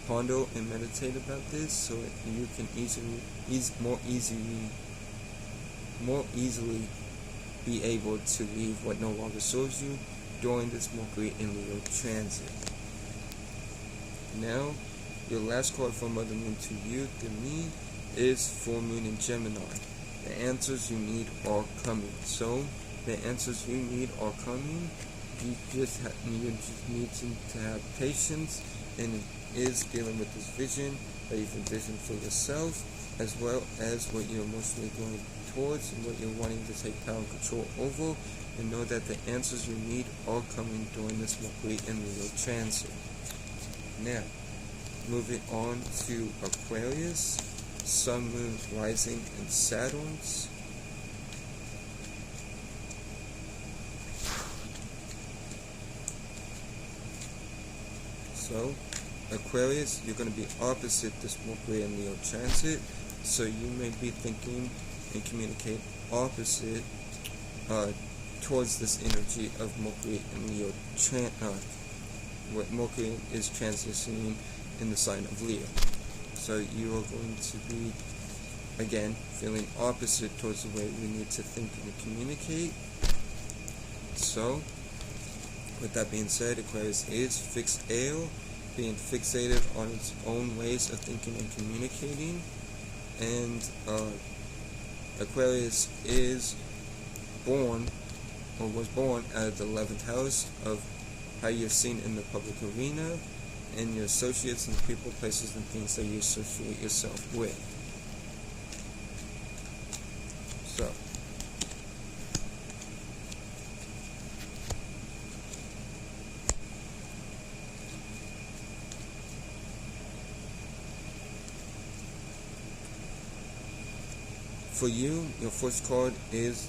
Ponder and meditate about this so you can more easily be able to leave what no longer serves you during this Mercury and Leo transit. Now, your last card from Mother Moon to you through me is Full Moon in Gemini. The answers you need are coming. So, the answers you need are coming. You just need to have patience, and it is dealing with this vision that you've envisioned for yourself, as well as what you're emotionally going towards and what you're wanting to take power and control over, and know that the answers you need are coming during this Mercury and Leo transit. Now, moving on to Aquarius, Sun, Moon, Rising, and Saturns. So, Aquarius, you're going to be opposite this Mercury and Leo transit, so you may be thinking and communicate opposite towards this energy of Mercury and Leo, what Mercury is transitioning in the sign of Leo. So you are going to be, again, feeling opposite towards the way we need to think and communicate. So, with that being said, Aquarius is fixated, being fixated on its own ways of thinking and communicating. And Aquarius is born, or was born, out of the 11th house of how you're seen in the public arena, and your associates and people, places, and things that you associate yourself with. So, for you, your first card is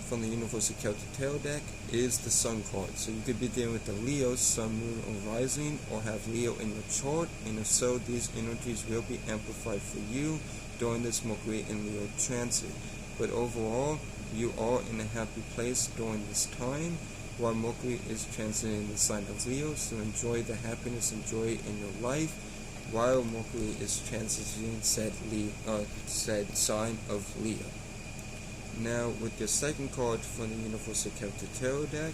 from the Universal Celtic Tarot deck is the Sun card. So you could be dealing with the Leo, Sun, Moon, or Rising, or have Leo in your chart. And if so, these energies will be amplified for you during this Mercury and Leo transit. But overall, you are in a happy place during this time, while Mercury is transiting the sign of Leo. So enjoy the happiness and joy in your life, while Mercury is transitioning said sign of Leo. Now, with your second card from the Universal Celtic Tarot deck,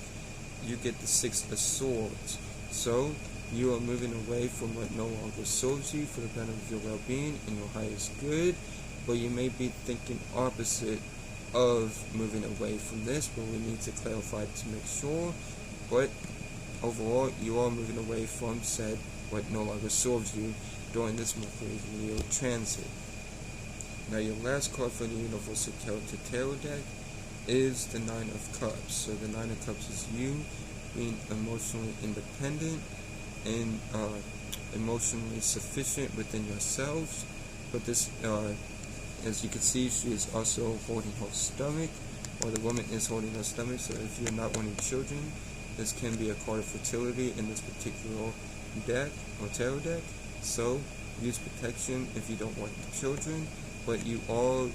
you get the Six of Swords. So, you are moving away from what no longer serves you for the benefit of your well-being and your highest good, but you may be thinking opposite of moving away from this, but we need to clarify to make sure. But overall, you are moving away from said what no longer serves you during this Mercury Leo transit. Now, your last card for the Universal Celtic Tarot deck is the Nine of Cups. So the Nine of Cups is you being emotionally independent and emotionally sufficient within yourselves. But this, as you can see, she is also holding her stomach, or the woman is holding her stomach. So if you're not wanting children, this can be a card of fertility in this particular deck or tarot deck. So use protection if you don't want children, but you are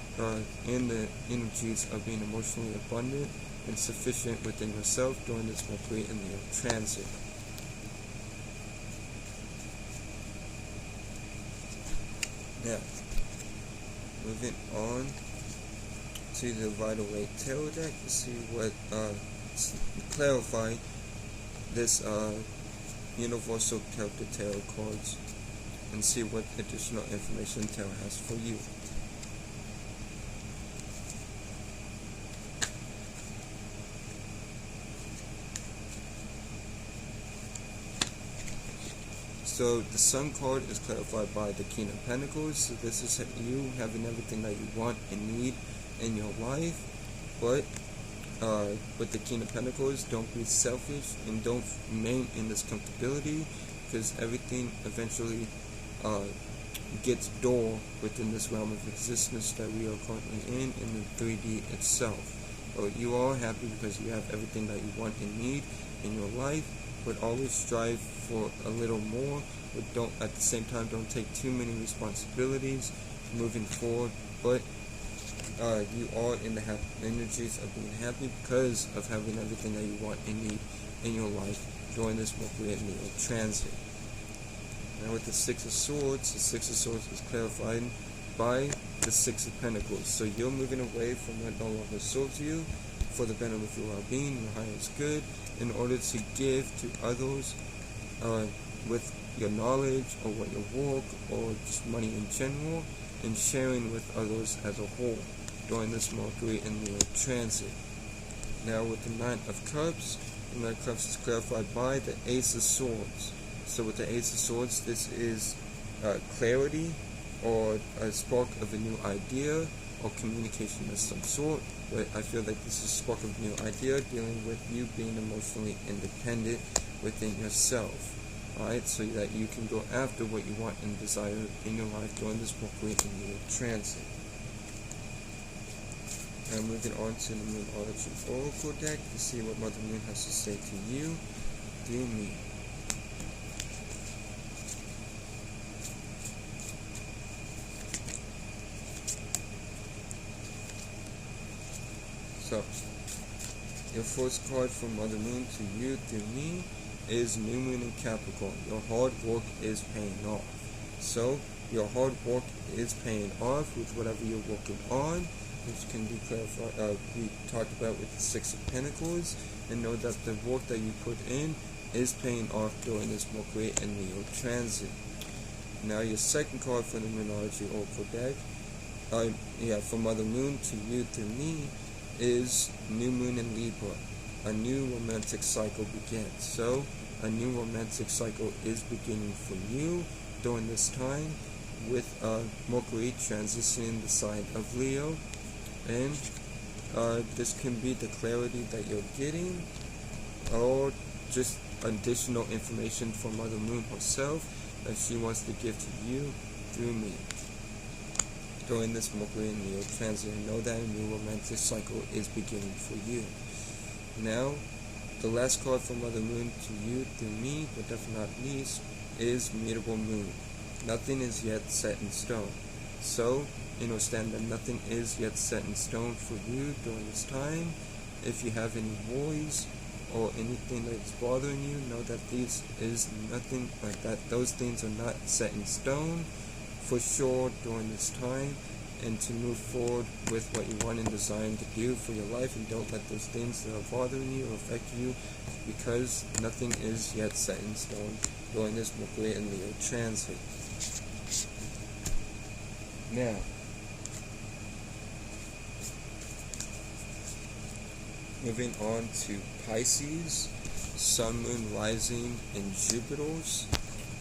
in the energies of being emotionally abundant and sufficient within yourself during this Mercury and Leo transit. Now, moving on to the Waite tarot deck to see what clarify this Universal Celtic Tarot cards and see what additional information tarot has for you. So the Sun card is clarified by the King of Pentacles. So this is you having everything that you want and need in your life, but with the King of Pentacles, don't be selfish and don't remain in this comfortability, because everything eventually gets dull within this realm of existence that we are currently in the 3D itself. But you are happy because you have everything that you want and need in your life, but always strive for a little more, but don't, at the same time, don't take too many responsibilities moving forward. But you are in the energies of being happy because of having everything that you want and need in your life during this Mercury and Leo transit. Now with the Six of Swords is clarified by the Six of Pentacles. So you're moving away from what no longer serves you for the benefit of your well-being, your highest good, in order to give to others with your knowledge or what your work or just money in general, and sharing with others as a whole during this Mercury and Leo transit. Now with the Nine of Cups, the Nine of Cups is clarified by the Ace of Swords. So with the Ace of Swords, this is clarity or a spark of a new idea or communication of some sort. But I feel like this is a spark of a new idea dealing with you being emotionally independent within yourself. Alright, so that you can go after what you want and desire in your life during this Mercury and Leo transit. Now moving on to the Moonology Oracle deck to see what Mother Moon has to say to you through me. So, your first card from Mother Moon to you through me is New Moon in Capricorn. Your hard work is paying off. So, your hard work is paying off with whatever you're working on, which can be clarified, we talked about with the Six of Pentacles, and know that the work that you put in is paying off during this Mercury and Leo transit. Now, your second card for the Moonology Oracle deck, from Mother Moon to you through me, is New Moon in Libra. A new romantic cycle begins. So, a new romantic cycle is beginning for you during this time, with Mercury transitioning the sign of Leo, and this can be the clarity that you're getting, or just additional information from Mother Moon herself that she wants to give to you through me during this Mercury and Leo transit. And know that a new romantic cycle is beginning for you. Now, the last card from Mother Moon to you through me, but definitely not least, is Mutable Moon. Nothing is yet set in stone. So, understand that nothing is yet set in stone for you during this time. If you have any worries or anything that's bothering you, know that this is nothing like that. Those things are not set in stone for sure during this time, and to move forward with what you want and desire to do for your life, and don't let those things that are bothering you affect you, because nothing is yet set in stone during this Mercury and Leo transit. Now, moving on to Pisces, Sun, Moon, Rising, and Jupiter's.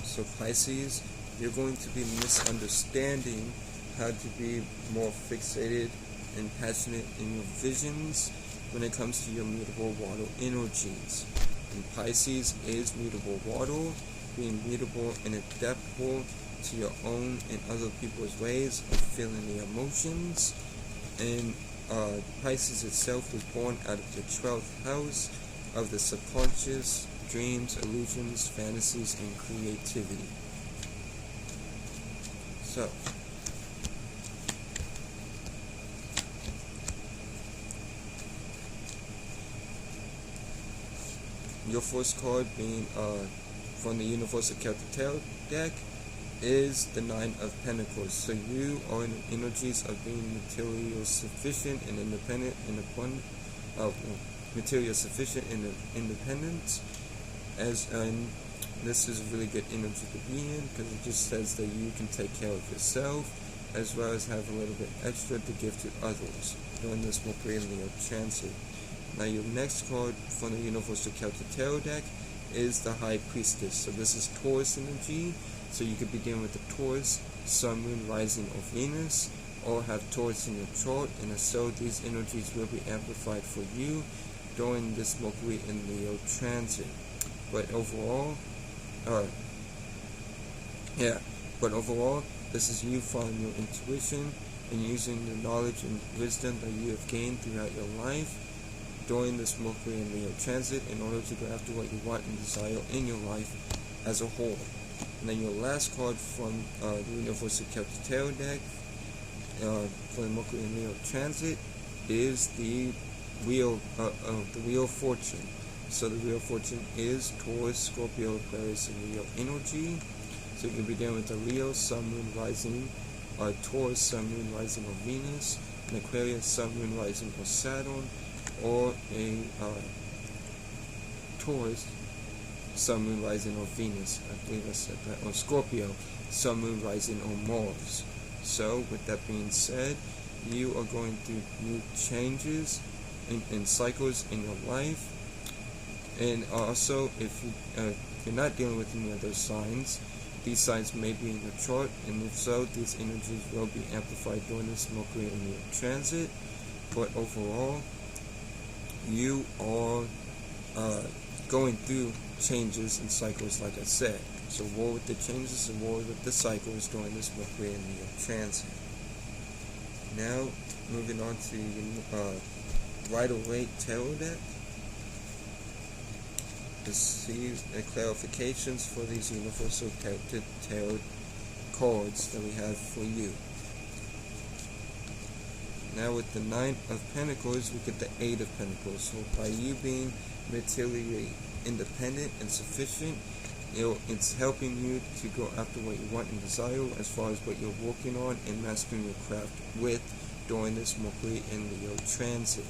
So Pisces, you're going to be misunderstanding how to be more fixated and passionate in your visions when it comes to your mutable water energies. And Pisces is mutable water, being mutable and adaptable to your own and other people's ways of feeling the emotions. And Pisces itself was born out of the 12th house of the subconscious, dreams, illusions, fantasies, and creativity. So, your first card being from the Universal Celtic Tarot deck is the Nine of Pentacles. So you are in the energies of being material sufficient and independent and material sufficient and independent. And this is a really good energy to be in, because it just says that you can take care of yourself, as well as have a little bit extra to give to others during this Mercury and Leo transit. Now, your next card from the Universal Celtic Tarot deck is the High Priestess. So this is Taurus energy. So you could begin with the Taurus, Sun, Moon, Rising, or Venus, or have Taurus in your chart, and if so, these energies will be amplified for you during this Mercury and Leo transit. But overall, this is you following your intuition and using the knowledge and wisdom that you have gained throughout your life during this Mercury and Leo transit in order to go after what you want and desire in your life as a whole. And then your last card from the Universal Celtic Tarot deck for the Mercury and Leo transit is the Wheel of Fortune. So the Wheel of Fortune is Taurus, Scorpio, Aquarius, and Leo energy. So you can begin with the Leo, Sun, Moon, Rising, Taurus, Sun, Moon, Rising, or Venus, an Aquarius, Sun, Moon, Rising, or Saturn, or a Taurus, Sun, Moon, Rising, or Venus, I believe I said that, or Scorpio, Sun, Moon, Rising, or Mars. So, with that being said, you are going through new changes and cycles in your life. And also, if you're not dealing with any of those signs, these signs may be in your chart, and if so, these energies will be amplified during this Mercury and Leo transit. But overall, you are going through changes and cycles, like I said. So war with the changes and war with the cycles during this Mercury and Leo transit. Now, moving on to Waite Tarot deck. To see the clarifications for these Universal Tarot cards that we have for you. Now with the Nine of Pentacles, we get the Eight of Pentacles. So by you being materially independent and sufficient, it's helping you to go after what you want and desire as far as what you're working on and mastering your craft with during this Mercury and Leo transit.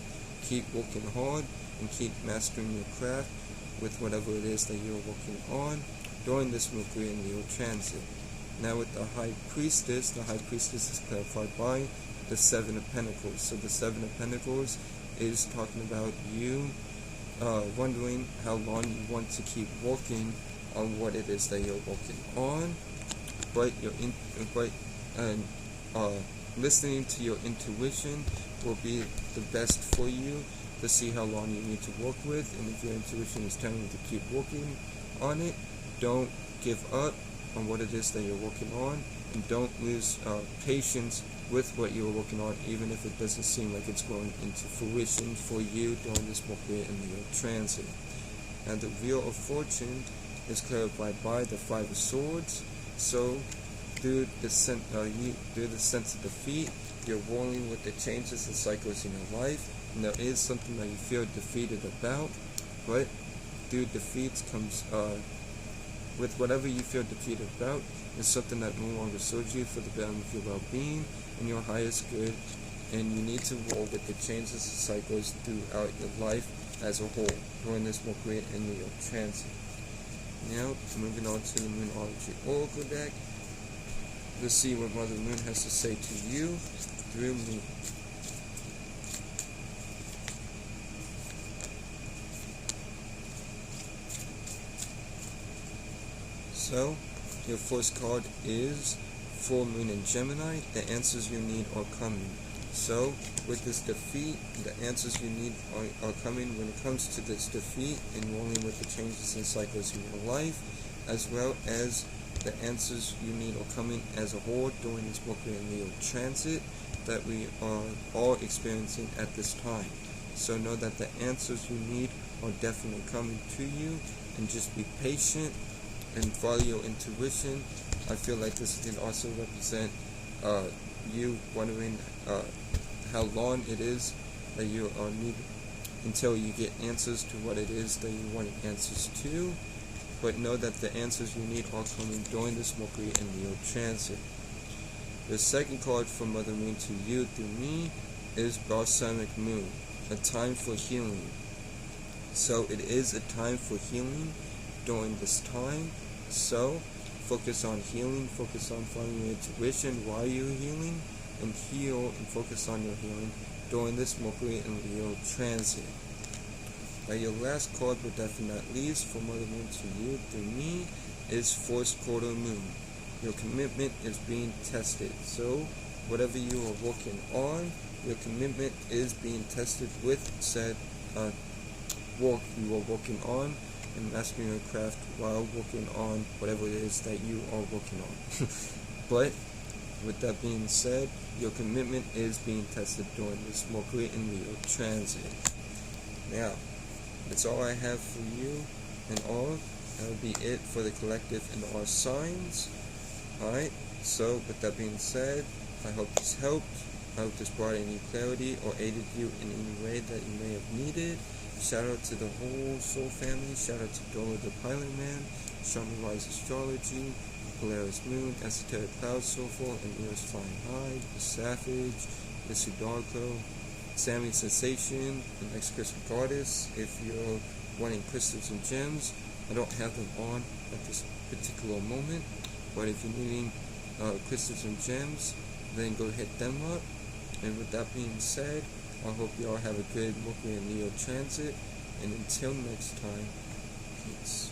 Keep working hard and keep mastering your craft with whatever it is that you're working on during this Mercury and Leo transit. Now with the High Priestess is clarified by the Seven of Pentacles. So the Seven of Pentacles is talking about you wondering how long you want to keep working on what it is that you're working on, but listening to your intuition will be the best for you to see how long you need to work with. And if your intuition is telling you to keep working on it, don't give up on what it is that you're working on, and don't lose patience with what you're working on, even if it doesn't seem like it's going into fruition for you during this Mercury and Leo transit. And the Wheel of Fortune is clarified by the Five of Swords. So through the sense of defeat, you're rolling with the changes and cycles in your life, and there is something that you feel defeated about, but through defeats comes with whatever you feel defeated about is something that no longer serves you for the betterment of your well-being and your highest good, and you need to roll with the changes and cycles throughout your life as a whole during this Mercury and Leo transit. Now, moving on to the Moonology Oracle deck. Let's see what Mother Moon has to say to you through me. So, your first card is Full Moon in Gemini. The answers you need are coming. So, with this defeat, the answers you need are coming when it comes to this defeat and rolling with the changes and cycles in your life, as well as the answers you need are coming as a whole during this Mercury and Leo transit that we are all experiencing at this time. So know that the answers you need are definitely coming to you, and just be patient and follow your intuition. I feel like this can also represent you wondering how long it is that you need until you get answers to what it is that you want answers to. But know that the answers you need are coming during this Mercury and Leo transit. The second card from Mother Moon to you through me is Balsamic Moon, a time for healing. So it is a time for healing during this time. So focus on healing, focus on following your intuition while you're healing, and heal and focus on your healing during this Mercury and Leo transit. Now your last card, but definitely not least, for Mother Moon to you through me is Forced Quarter Moon. Your commitment is being tested. So whatever you are working on, your commitment is being tested with said work you are working on, and mastering your craft while working on whatever it is that you are working on. But with that being said, your commitment is being tested during this Mercury and Leo transit. Now, that's all I have for you and all. That will be it for the collective and all signs. Alright, so with that being said, I hope this helped. I hope this brought any clarity or aided you in any way that you may have needed. Shout out to the whole Soul family. Shout out to DoelowDaPilotman, Shaman Rise Astrology, Polaris Moon, Esoteric Cloud Soulful, and Ears Flying High, The Savage, The Sudarko, Sammy Sensation, and Next Crystal Goddess. If you're wanting crystals and gems, I don't have them on at this particular moment, but if you're needing crystals and gems, then go hit them up. And with that being said, I hope you all have a good Mercury and Leo transit, and until next time, peace.